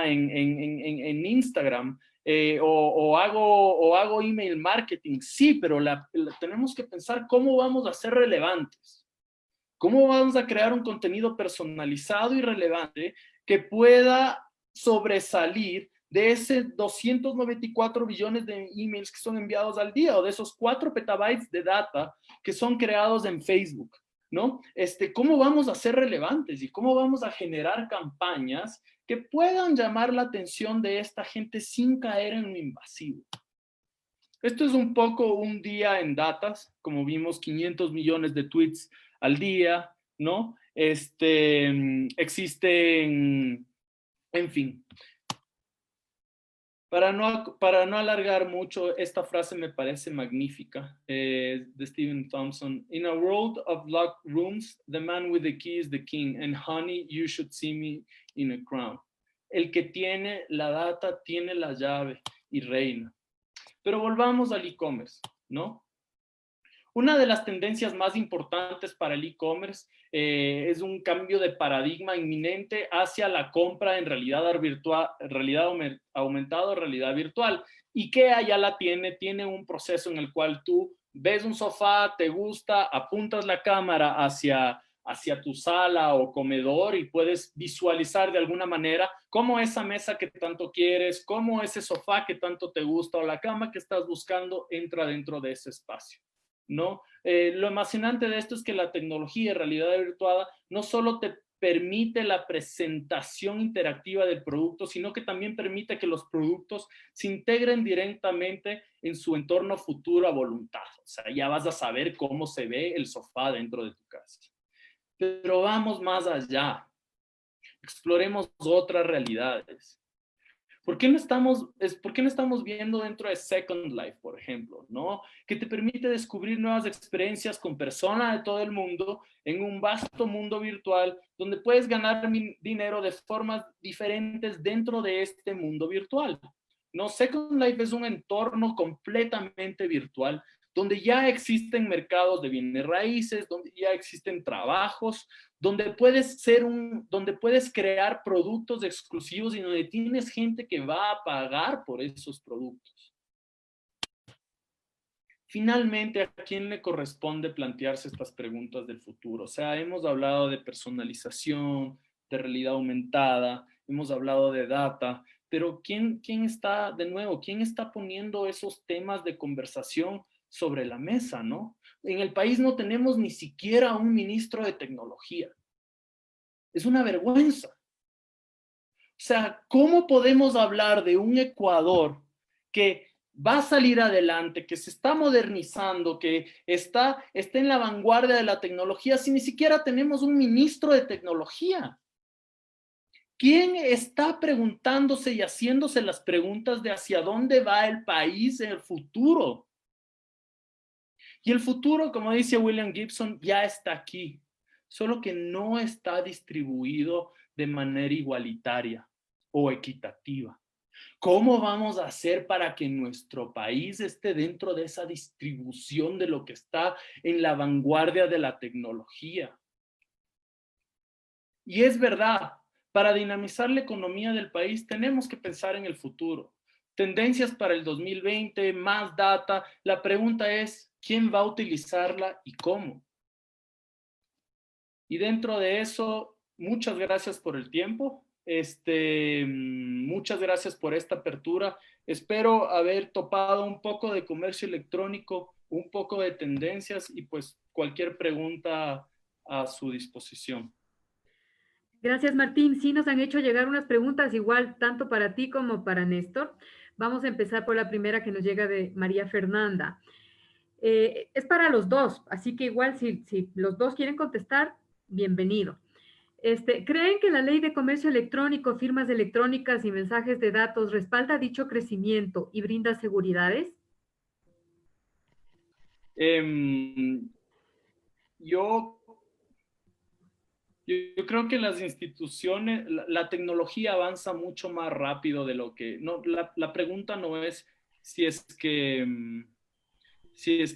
en Instagram? O hago email marketing. Sí, pero tenemos que pensar cómo vamos a ser relevantes. ¿Cómo vamos a crear un contenido personalizado y relevante que pueda sobresalir de ese 294 billones de emails que son enviados al día o de esos 4 petabytes de data que son creados en Facebook, ¿no? ¿Cómo vamos a ser relevantes y cómo vamos a generar campañas que puedan llamar la atención de esta gente sin caer en lo invasivo? Esto es un poco un día en datas, como vimos, 500 millones de tweets al día, ¿no? Existen, en fin. Para no alargar mucho, esta frase me parece magnífica, de Stephen Thompson. In a world of locked rooms, the man with the key is the king, and honey, you should see me in a crown. El que tiene la data tiene la llave y reina. Pero volvamos al e-commerce, ¿no? Una de las tendencias más importantes para el e-commerce es un cambio de paradigma inminente hacia la compra en realidad aumentada o realidad virtual. IKEA ya la tiene un proceso en el cual tú ves un sofá, te gusta, apuntas la cámara hacia tu sala o comedor y puedes visualizar de alguna manera cómo esa mesa que tanto quieres, cómo ese sofá que tanto te gusta o la cama que estás buscando entra dentro de ese espacio, ¿no? Lo emocionante de esto es que la tecnología de realidad virtual no solo te permite la presentación interactiva del producto, sino que también permite que los productos se integren directamente en su entorno futuro a voluntad. O sea, ya vas a saber cómo se ve el sofá dentro de tu casa. Pero vamos más allá. Exploremos otras realidades. ¿Por qué no estamos viendo dentro de Second Life, por ejemplo, ¿no? Que te permite descubrir nuevas experiencias con personas de todo el mundo en un vasto mundo virtual donde puedes ganar dinero de formas diferentes dentro de este mundo virtual, ¿no? Second Life es un entorno completamente virtual donde ya existen mercados de bienes raíces, donde ya existen trabajos, donde puedes crear productos exclusivos y donde tienes gente que va a pagar por esos productos. Finalmente, ¿a quién le corresponde plantearse estas preguntas del futuro? O sea, hemos hablado de personalización, de realidad aumentada, hemos hablado de data, pero ¿quién está poniendo esos temas de conversación sobre la mesa, ¿no? en el país no tenemos ni siquiera un ministro de tecnología. Es una vergüenza. O sea, ¿cómo podemos hablar de un Ecuador que va a salir adelante, que se está modernizando, que está en la vanguardia de la tecnología, si ni siquiera tenemos un ministro de tecnología? ¿Quién está preguntándose y haciéndose las preguntas de hacia dónde va el país en el futuro? Y el futuro, como dice William Gibson, ya está aquí, solo que no está distribuido de manera igualitaria o equitativa. ¿Cómo vamos a hacer para que nuestro país esté dentro de esa distribución de lo que está en la vanguardia de la tecnología? Y es verdad, para dinamizar la economía del país tenemos que pensar en el futuro. Tendencias para el 2020, más data. La pregunta es, ¿quién va a utilizarla y cómo? Y dentro de eso, muchas gracias por el tiempo. Muchas gracias por esta apertura. Espero haber topado un poco de comercio electrónico, un poco de tendencias y pues cualquier pregunta a su disposición. Gracias, Martín. Sí, nos han hecho llegar unas preguntas igual, tanto para ti como para Néstor. Vamos a empezar por la primera que nos llega de María Fernanda. Es para los dos, así que igual si los dos quieren contestar, bienvenido. ¿Creen que la ley de comercio electrónico, firmas electrónicas y mensajes de datos respalda dicho crecimiento y brinda seguridades? Yo creo que las instituciones, la tecnología avanza mucho más rápido de lo que... No, la pregunta no es si es que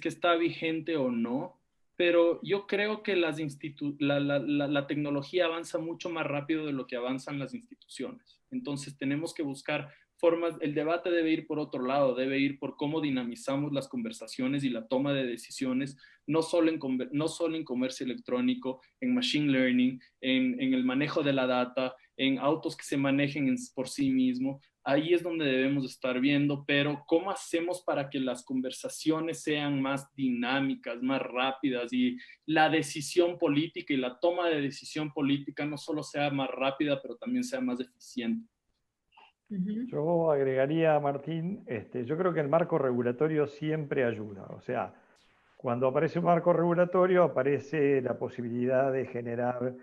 está vigente o no, pero yo creo que la tecnología avanza mucho más rápido de lo que avanzan las instituciones. Entonces tenemos que buscar formas, el debate debe ir por otro lado, debe ir por cómo dinamizamos las conversaciones y la toma de decisiones, no solo en comercio electrónico, en machine learning, en el manejo de la data, en autos que se manejen por sí mismos. Ahí es donde debemos estar viendo, pero ¿cómo hacemos para que las conversaciones sean más dinámicas, más rápidas y la decisión política y la toma de decisión política no solo sea más rápida, pero también sea más eficiente? Yo agregaría, Martín, yo creo que el marco regulatorio siempre ayuda. O sea, cuando aparece un marco regulatorio aparece la posibilidad de generar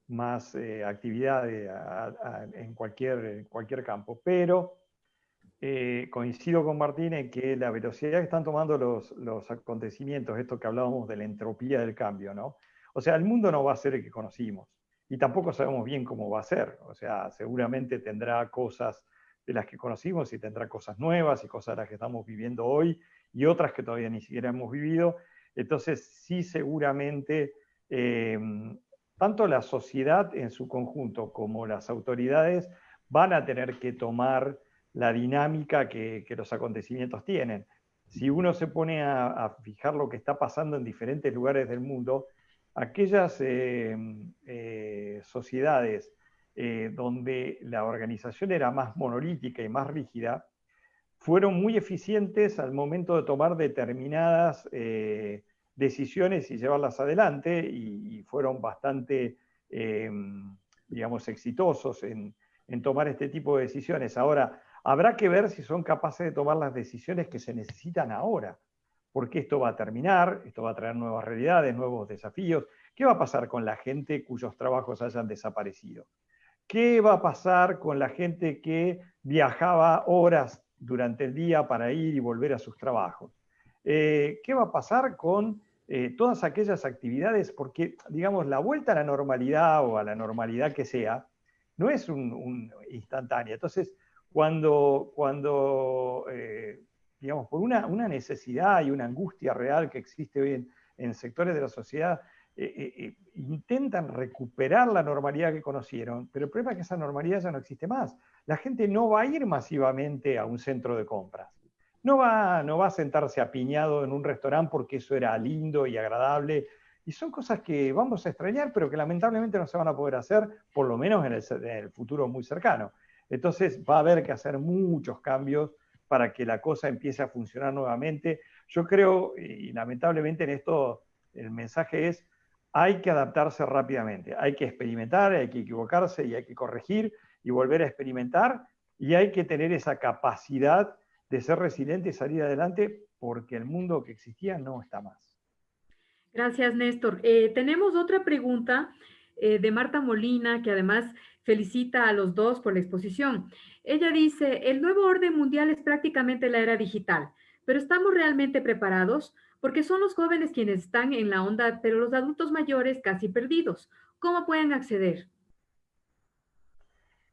más actividad en cualquier campo. Pero coincido con Martín en que la velocidad que están tomando los acontecimientos, esto que hablábamos de la entropía del cambio, ¿no? O sea, el mundo no va a ser el que conocimos. Y tampoco sabemos bien cómo va a ser. O sea, seguramente tendrá cosas de las que conocimos y tendrá cosas nuevas y cosas de las que estamos viviendo hoy y otras que todavía ni siquiera hemos vivido. Entonces, sí, seguramente, tanto la sociedad en su conjunto como las autoridades van a tener que tomar la dinámica que los acontecimientos tienen. Si uno se pone a fijar lo que está pasando en diferentes lugares del mundo, aquellas sociedades donde la organización era más monolítica y más rígida, fueron muy eficientes al momento de tomar determinadas decisiones y llevarlas adelante y fueron bastante, digamos, exitosos en tomar este tipo de decisiones. Ahora, habrá que ver si son capaces de tomar las decisiones que se necesitan ahora, porque esto va a terminar, esto va a traer nuevas realidades, nuevos desafíos. ¿Qué va a pasar con la gente cuyos trabajos hayan desaparecido? ¿Qué va a pasar con la gente que viajaba horas durante el día para ir y volver a sus trabajos? ¿Qué va a pasar con todas aquellas actividades? Porque, digamos, la vuelta a la normalidad o a la normalidad que sea, no es un instantánea. Entonces, cuando digamos, por una necesidad y una angustia real que existe hoy en sectores de la sociedad, intentan recuperar la normalidad que conocieron, pero el problema es que esa normalidad ya no existe más. La gente no va a ir masivamente a un centro de compras. No va a sentarse apiñado en un restaurante porque eso era lindo y agradable. Y son cosas que vamos a extrañar, pero que lamentablemente no se van a poder hacer, por lo menos en el futuro muy cercano. Entonces va a haber que hacer muchos cambios para que la cosa empiece a funcionar nuevamente. Yo creo, y lamentablemente en esto el mensaje es, hay que adaptarse rápidamente, hay que experimentar, hay que equivocarse y hay que corregir y volver a experimentar, y hay que tener esa capacidad de ser resiliente y salir adelante, porque el mundo que existía no está más. Gracias, Néstor. Tenemos otra pregunta de Marta Molina, que además felicita a los dos por la exposición. Ella dice, el nuevo orden mundial es prácticamente la era digital, pero ¿estamos realmente preparados? Porque son los jóvenes quienes están en la onda, pero los adultos mayores casi perdidos. ¿Cómo pueden acceder?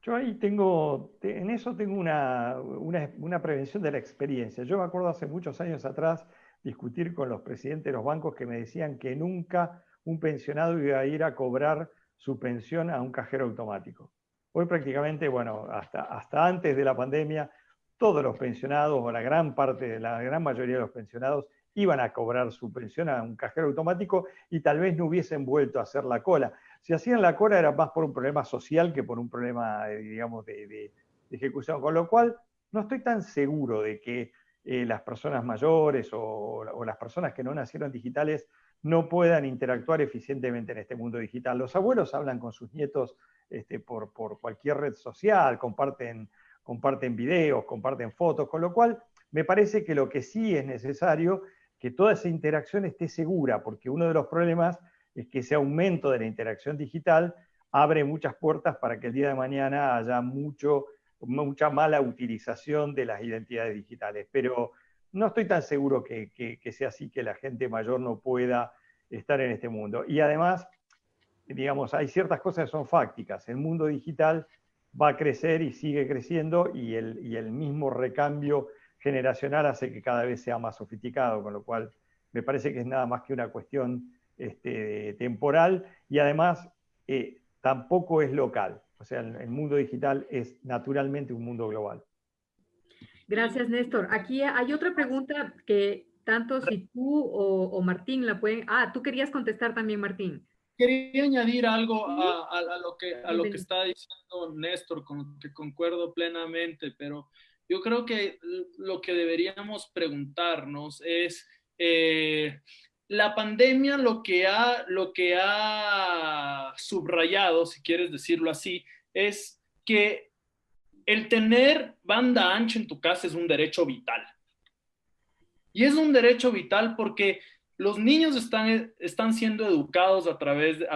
Yo ahí tengo, en eso tengo una prevención de la experiencia. Yo me acuerdo hace muchos años atrás discutir con los presidentes de los bancos que me decían que nunca un pensionado iba a ir a cobrar su pensión a un cajero automático. Hoy prácticamente, bueno, hasta antes de la pandemia, todos los pensionados, o la gran parte, la gran mayoría de los pensionados, iban a cobrar su pensión a un cajero automático y tal vez no hubiesen vuelto a hacer la cola. Si hacían la cola era más por un problema social que por un problema, digamos, de ejecución. Con lo cual, no estoy tan seguro de que las personas mayores o las personas que no nacieron digitales no puedan interactuar eficientemente en este mundo digital. Los abuelos hablan con sus nietos por cualquier red social, comparten videos, comparten fotos, con lo cual me parece que lo que sí es necesario que toda esa interacción esté segura, porque uno de los problemas es que ese aumento de la interacción digital abre muchas puertas para que el día de mañana haya mucha mala utilización de las identidades digitales. Pero no estoy tan seguro que sea así, que la gente mayor no pueda estar en este mundo. Y además, digamos, hay ciertas cosas que son fácticas. El mundo digital va a crecer y sigue creciendo, y el mismo recambio generacional hace que cada vez sea más sofisticado, con lo cual me parece que es nada más que una cuestión temporal, y además tampoco es local. O sea, el mundo digital es naturalmente un mundo global. Gracias, Néstor. Aquí hay otra pregunta que tanto si tú o Martín la pueden... Ah, tú querías contestar también, Martín. Quería añadir algo Sí, a lo que está diciendo Néstor, con lo que concuerdo plenamente, pero yo creo que lo que deberíamos preguntarnos es, la pandemia lo que ha subrayado, si quieres decirlo así, es que el tener banda ancha en tu casa es un derecho vital. Y es un derecho vital porque los niños están siendo educados a través de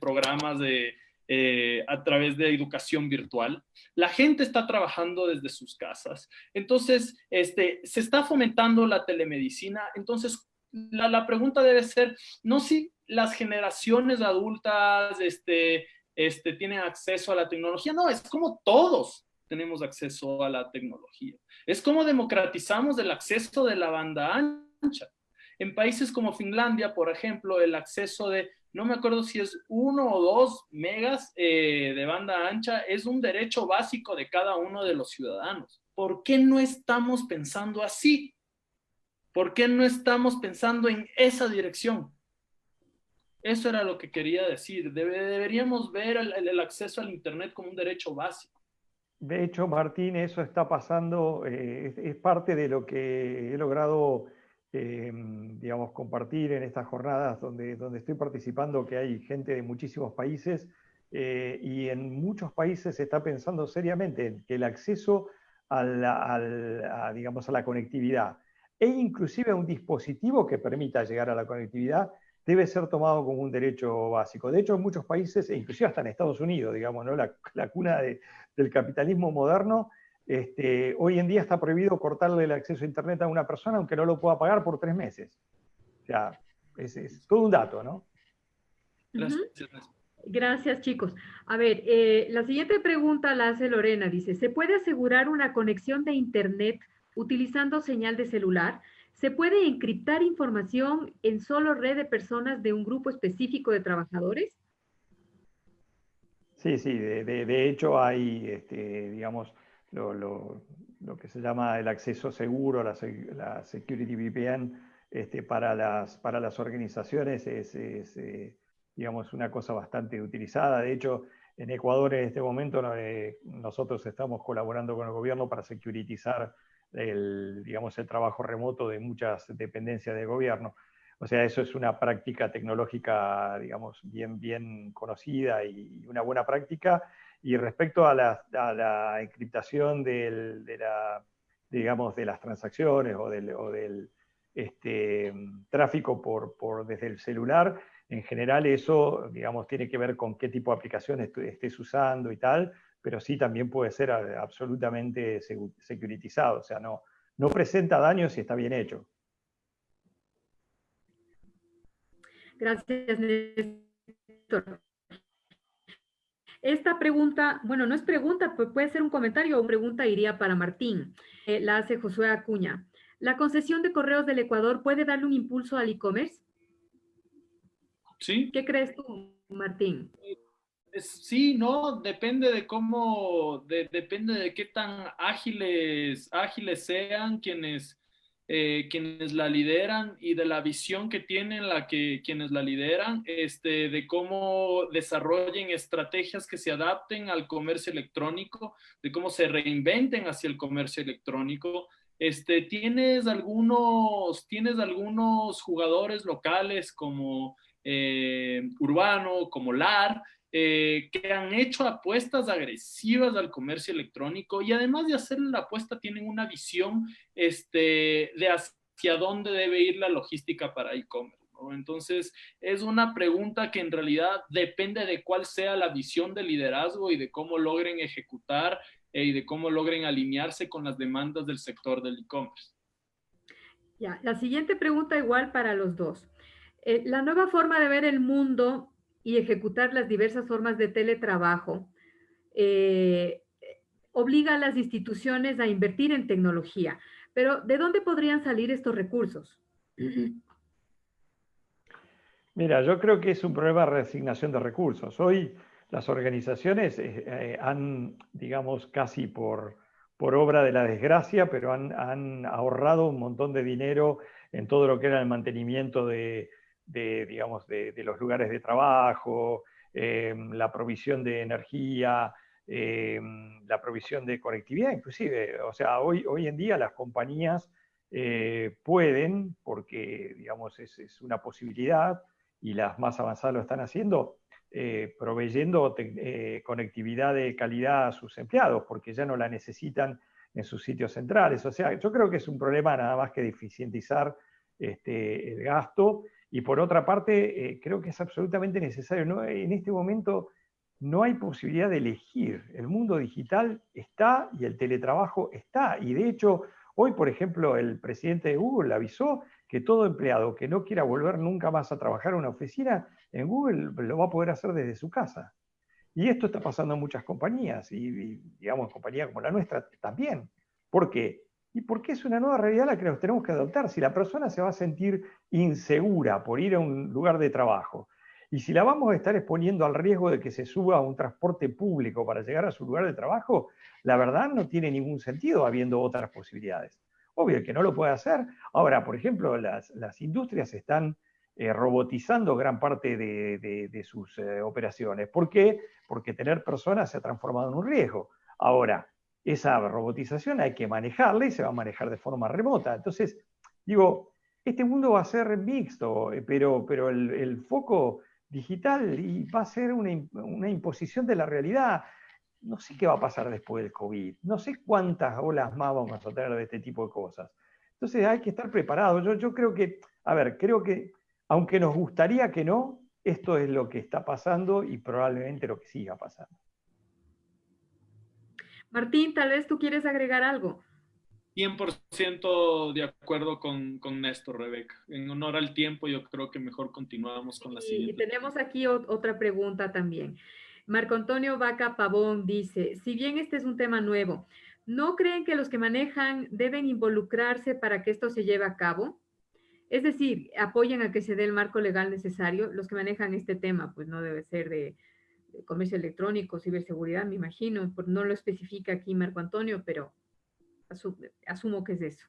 programas a través de educación virtual. La gente está trabajando desde sus casas. Entonces, se está fomentando la telemedicina. Entonces, la pregunta debe ser, no si las generaciones adultas tienen acceso a la tecnología, no, es como todos tenemos acceso a la tecnología. Es como democratizamos el acceso de la banda ancha. En países como Finlandia, por ejemplo, el acceso de, no me acuerdo si es 1 o 2 megas de banda ancha, es un derecho básico de cada uno de los ciudadanos. ¿Por qué no estamos pensando así? ¿Por qué no estamos pensando en esa dirección? Eso era lo que quería decir. Deberíamos ver el acceso al Internet como un derecho básico. De hecho, Martín, eso está pasando, es parte de lo que he logrado, digamos, compartir en estas jornadas donde estoy participando, que hay gente de muchísimos países, y en muchos países se está pensando seriamente en que el acceso digamos, a la conectividad, e inclusive a un dispositivo que permita llegar a la conectividad, debe ser tomado como un derecho básico. De hecho, en muchos países, e inclusive hasta en Estados Unidos, digamos, ¿no? la cuna del capitalismo moderno, hoy en día está prohibido cortarle el acceso a Internet a una persona aunque no lo pueda pagar por 3 meses. O sea, es todo un dato, ¿no? Gracias. Gracias, chicos. A ver, la siguiente pregunta la hace Lorena. Dice, ¿se puede asegurar una conexión de Internet utilizando señal de celular? ¿Se puede encriptar información en solo red de personas de un grupo específico de trabajadores? Sí, sí, de hecho hay, digamos, lo que se llama el acceso seguro, la Security VPN, para las organizaciones es, digamos, una cosa bastante utilizada. De hecho, en Ecuador en este momento nosotros estamos colaborando con el gobierno para securitizar digamos, el trabajo remoto de muchas dependencias del gobierno. O sea, eso es una práctica tecnológica, digamos, bien conocida y una buena práctica. Y respecto a la encriptación digamos, de las transacciones o del tráfico desde el celular, en general eso, digamos, tiene que ver con qué tipo de aplicaciones estés usando y tal, pero sí también puede ser absolutamente securitizado, o sea, no presenta daños si está bien hecho. Gracias, Néstor. Esta pregunta, bueno, no es pregunta, pues puede ser un comentario o pregunta, iría para Martín. La hace Josué Acuña. ¿La concesión de correos del Ecuador puede darle un impulso al e-commerce? Sí. ¿Qué crees tú, Martín? Sí, no, depende de cómo, depende de qué tan ágiles sean quienes la lideran y de la visión que tienen quienes la lideran, de cómo desarrollen estrategias que se adapten al comercio electrónico, de cómo se reinventen hacia el comercio electrónico. Tienes algunos jugadores locales como Urbano, como LAR, que han hecho apuestas agresivas al comercio electrónico y además de hacer la apuesta tienen una visión de hacia dónde debe ir la logística para e-commerce, ¿no? Entonces, es una pregunta que en realidad depende de cuál sea la visión de liderazgo y de cómo logren ejecutar y de cómo logren alinearse con las demandas del sector del e-commerce. Ya, la siguiente pregunta igual para los dos. La nueva forma de ver el mundo y ejecutar las diversas formas de teletrabajo eh, obliga a las instituciones a invertir en tecnología. Pero, ¿de dónde podrían salir estos recursos? Mira, yo creo que es un problema de reasignación de recursos. Hoy las organizaciones han, digamos, casi por obra de la desgracia, pero han ahorrado un montón de dinero en todo lo que era el mantenimiento digamos, de los lugares de trabajo, la provisión de energía, la provisión de conectividad, inclusive. O sea, hoy en día las compañías pueden, porque, digamos, es una posibilidad, y las más avanzadas lo están haciendo, proveyendo conectividad de calidad a sus empleados, porque ya no la necesitan en sus sitios centrales. O sea, yo creo que es un problema nada más que de eficientizar el gasto. Y por otra parte, creo que es absolutamente necesario. ¿No? En este momento no hay posibilidad de elegir. El mundo digital está y el teletrabajo está. Y de hecho, hoy, por ejemplo, el presidente de Google avisó que todo empleado que no quiera volver nunca más a trabajar en una oficina, en Google lo va a poder hacer desde su casa. Y esto está pasando en muchas compañías, y digamos, compañías como la nuestra también. ¿Por qué? Y porque es una nueva realidad a la que nos tenemos que adaptar. Si la persona se va a sentir insegura por ir a un lugar de trabajo, y si la vamos a estar exponiendo al riesgo de que se suba a un transporte público para llegar a su lugar de trabajo, la verdad no tiene ningún sentido habiendo otras posibilidades. Obvio que no lo puede hacer. Ahora, por ejemplo, las industrias están robotizando gran parte de sus operaciones. ¿Por qué? Porque tener personas se ha transformado en un riesgo. Ahora, esa robotización hay que manejarla y se va a manejar de forma remota. Entonces, digo, este mundo va a ser mixto, pero el foco digital va a ser una imposición de la realidad. No sé qué va a pasar después del COVID, no sé cuántas olas más vamos a tener de este tipo de cosas. Entonces hay que estar preparados. Yo creo que, a ver, creo que aunque nos gustaría que no, esto es lo que está pasando y probablemente lo que siga pasando. Martín, tal vez tú quieres agregar algo. 100% de acuerdo con Néstor, Rebeca. En honor al tiempo, yo creo que mejor continuamos con la Y siguiente. tenemos aquí otra pregunta también. Marco Antonio Vaca Pavón dice, si bien este es un tema nuevo, ¿no creen que los que manejan deben involucrarse para que esto se lleve a cabo? Es decir, apoyan a que se dé el marco legal necesario. Los que manejan este tema, pues no debe ser de comercio electrónico, ciberseguridad, me imagino, no lo especifica aquí Marco Antonio, pero asumo que es eso.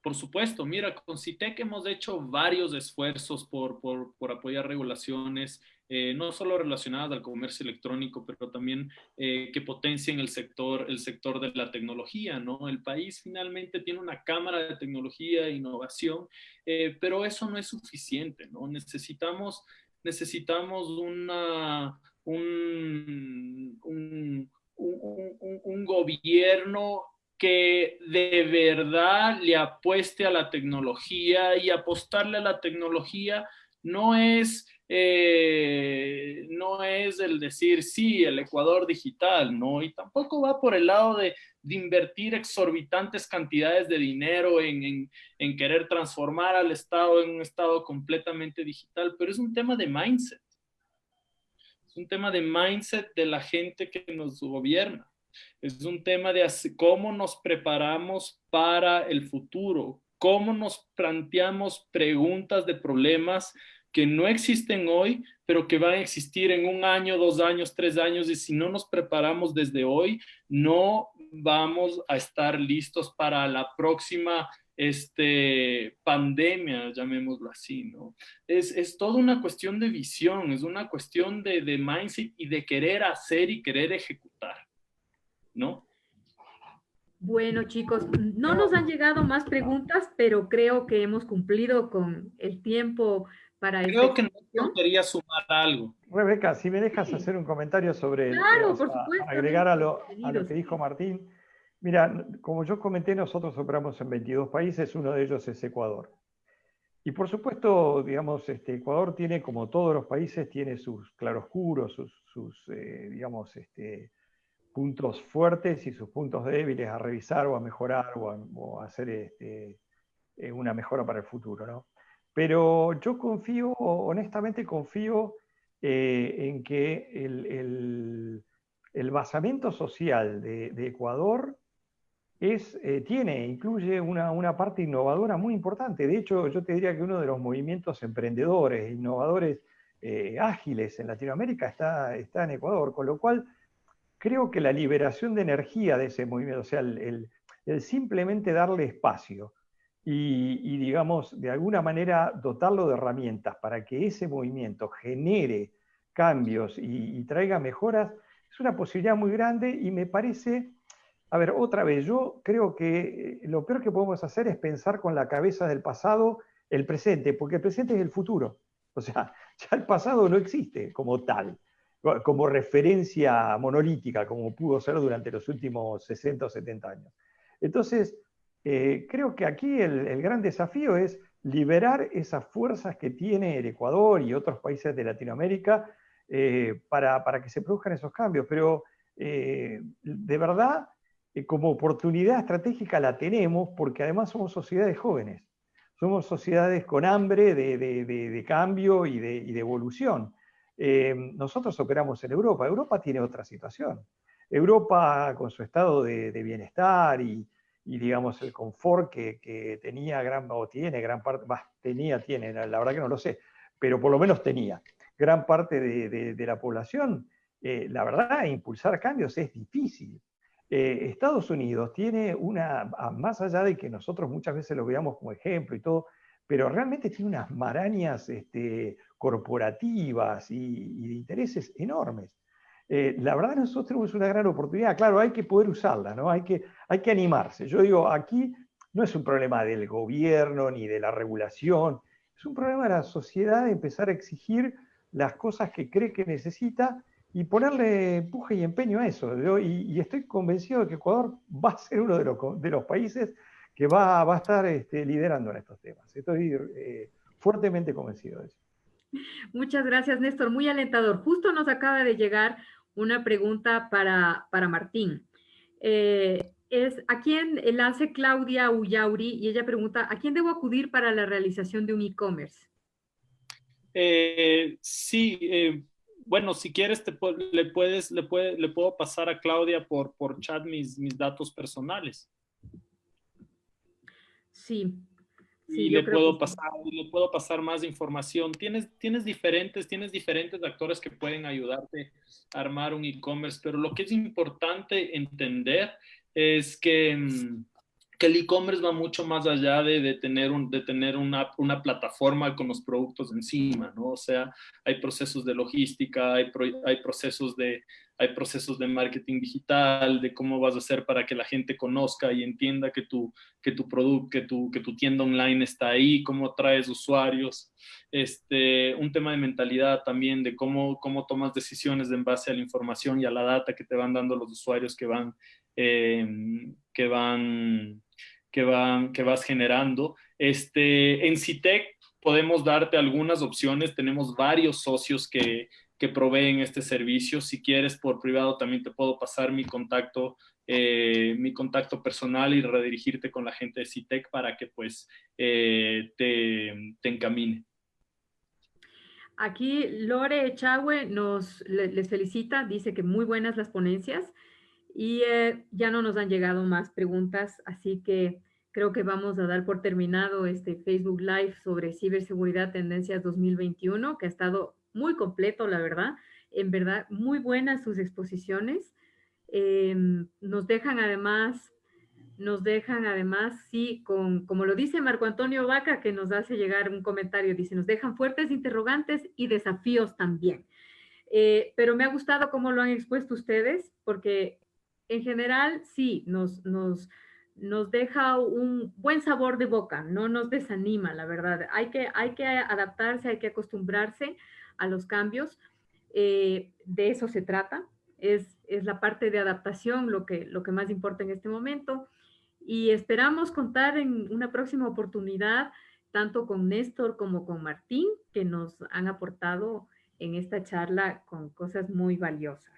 Por supuesto, mira, con CITEC hemos hecho varios esfuerzos por apoyar regulaciones, no solo relacionadas al comercio electrónico, pero también que potencien el sector de la tecnología, ¿no? El país finalmente tiene una cámara de tecnología e innovación, pero eso no es suficiente, ¿no? Necesitamos un gobierno que de verdad le apueste a la tecnología, y apostarle a la tecnología no es el decir, sí, el Ecuador digital, ¿no? Y tampoco va por el lado de invertir exorbitantes cantidades de dinero en querer transformar al Estado en un Estado completamente digital, pero es un tema de mindset. Es un tema de mindset de la gente que nos gobierna. Es un tema de cómo nos preparamos para el futuro, cómo nos planteamos preguntas de problemas que no existen hoy, pero que van a existir en 1 año, 2 años, 3 años, y si no nos preparamos desde hoy, no vamos a estar listos para la próxima pandemia, llamémoslo así, ¿no? Es toda una cuestión de visión, es una cuestión de mindset y de querer hacer y querer ejecutar, ¿no? Bueno, chicos, no nos han llegado más preguntas, pero creo que hemos cumplido con el tiempo para esta Creo que exposición. no quería sumar algo. Rebeca, si me dejas Sí, hacer un comentario sobre, claro, o por sea, supuesto, agregar a Néstor, lo queridos. que dijo Martín. Mira, como yo comenté, nosotros operamos en 22 países, uno de ellos es Ecuador. Y por supuesto, digamos, Ecuador tiene, como todos los países, tiene sus claroscuros, digamos, puntos fuertes y sus puntos débiles a revisar o a mejorar o a hacer una mejora para el futuro, ¿no? Pero yo confío, honestamente confío en que el basamento social de Ecuador incluye una parte innovadora muy importante. De hecho, yo te diría que uno de los movimientos emprendedores, innovadores, ágiles en Latinoamérica está en Ecuador, con lo cual creo que la liberación de energía de ese movimiento, o sea, el simplemente darle espacio digamos, de alguna manera dotarlo de herramientas para que ese movimiento genere cambios y traiga mejoras, es una posibilidad muy grande y me parece, a ver, otra vez, yo creo que lo peor que podemos hacer es pensar con la cabeza del pasado el presente, porque el presente es el futuro. O sea, ya el pasado no existe como tal, como referencia monolítica, como pudo ser durante los últimos 60 o 70 años. Entonces, creo que aquí el gran desafío es liberar esas fuerzas que tiene el Ecuador y otros países de Latinoamérica para que se produzcan esos cambios. Pero de verdad, como oportunidad estratégica la tenemos porque además somos sociedades jóvenes. Somos sociedades con hambre de cambio y de evolución. Nosotros operamos en Europa. Europa tiene otra situación. Europa, con su estado de bienestar y digamos el confort que tenía tiene gran parte, tiene, la verdad que no lo sé, pero por lo menos tenía gran parte de la población, la verdad, impulsar cambios es difícil. Estados Unidos tiene más allá de que nosotros muchas veces lo veamos como ejemplo y todo, pero realmente tiene unas marañas corporativas y de intereses enormes. La verdad nosotros tenemos una gran oportunidad, claro, hay que poder usarla, ¿no? Hay que animarse. Yo digo, aquí no es un problema del gobierno ni de la regulación, es un problema de la sociedad de empezar a exigir las cosas que cree que necesita y ponerle empuje y empeño a eso. Y estoy convencido de que Ecuador va a ser uno de los países que va a estar liderando en estos temas. Estoy fuertemente convencido de eso. Muchas gracias, Néstor. Muy alentador. Justo nos acaba de llegar una pregunta para Martín. ¿A quién la hace Claudia Ullauri? Y ella pregunta, ¿a quién debo acudir para la realización de un e-commerce? Sí, bueno, si quieres le puedo pasar a Claudia por chat mis datos personales. Sí. Y yo le creo puedo que sí. pasar más información. Tienes diferentes actores que pueden ayudarte a armar un e-commerce, pero lo que es importante entender es que que el e-commerce va mucho más allá de tener, una plataforma con los productos encima, ¿no? O sea, hay procesos de logística, hay procesos de marketing digital, de cómo vas a hacer para que la gente conozca y entienda que tu producto, que tu tienda online está ahí, cómo traes usuarios, un tema de mentalidad también, de cómo tomas decisiones en base a la información y a la data que te van dando los usuarios eh, que van que vas generando. En CITEC podemos darte algunas opciones, tenemos varios socios que proveen este servicio. Si quieres, por privado también te puedo pasar mi contacto personal y redirigirte con la gente de CITEC para que pues te encamine. Aquí Lore Echagüe les felicita, dice que muy buenas las ponencias y ya no nos han llegado más preguntas, así que creo que vamos a dar por terminado este Facebook Live sobre ciberseguridad tendencias 2021, que ha estado muy completo, la verdad. En verdad, muy buenas sus exposiciones. Nos dejan además, sí, como lo dice Marco Antonio Vaca, que nos hace llegar un comentario, dice, nos dejan fuertes interrogantes y desafíos también. Pero me ha gustado cómo lo han expuesto ustedes, porque en general sí, nos deja un buen sabor de boca, no nos desanima, la verdad. Hay que adaptarse, hay que acostumbrarse a los cambios. De eso se trata. Es la parte de adaptación lo que más importa en este momento. Y esperamos contar en una próxima oportunidad, tanto con Néstor como con Martín, que nos han aportado en esta charla con cosas muy valiosas.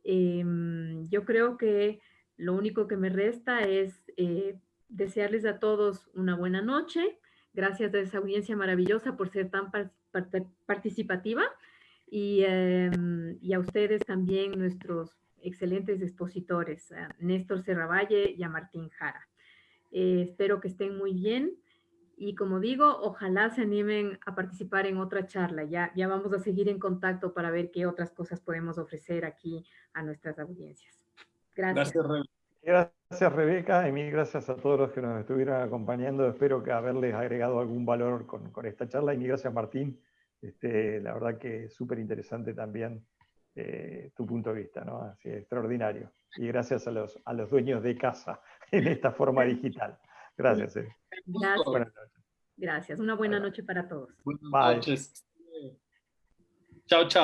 Yo creo que lo único que me resta es desearles a todos una buena noche. Gracias a esa audiencia maravillosa por ser tan participativa y a ustedes también, nuestros excelentes expositores, a Néstor Serravalle y a Martín Jara. Espero que estén muy bien y como digo, ojalá se animen a participar en otra charla. Ya vamos a seguir en contacto para ver qué otras cosas podemos ofrecer aquí a nuestras audiencias. Gracias. Gracias, Rebeca. Gracias, Rebeca, y mil gracias a todos los que nos estuvieron acompañando. Espero que haberles agregado algún valor con esta charla. Y mil gracias, Martín. La verdad que es súper interesante también tu punto de vista, ¿no? Así, extraordinario. Y gracias a los dueños de casa en esta forma digital. Gracias. Gracias. Buenas noches. Gracias. Una buena noche para todos. Buenas Bye. noches. Chao, chao.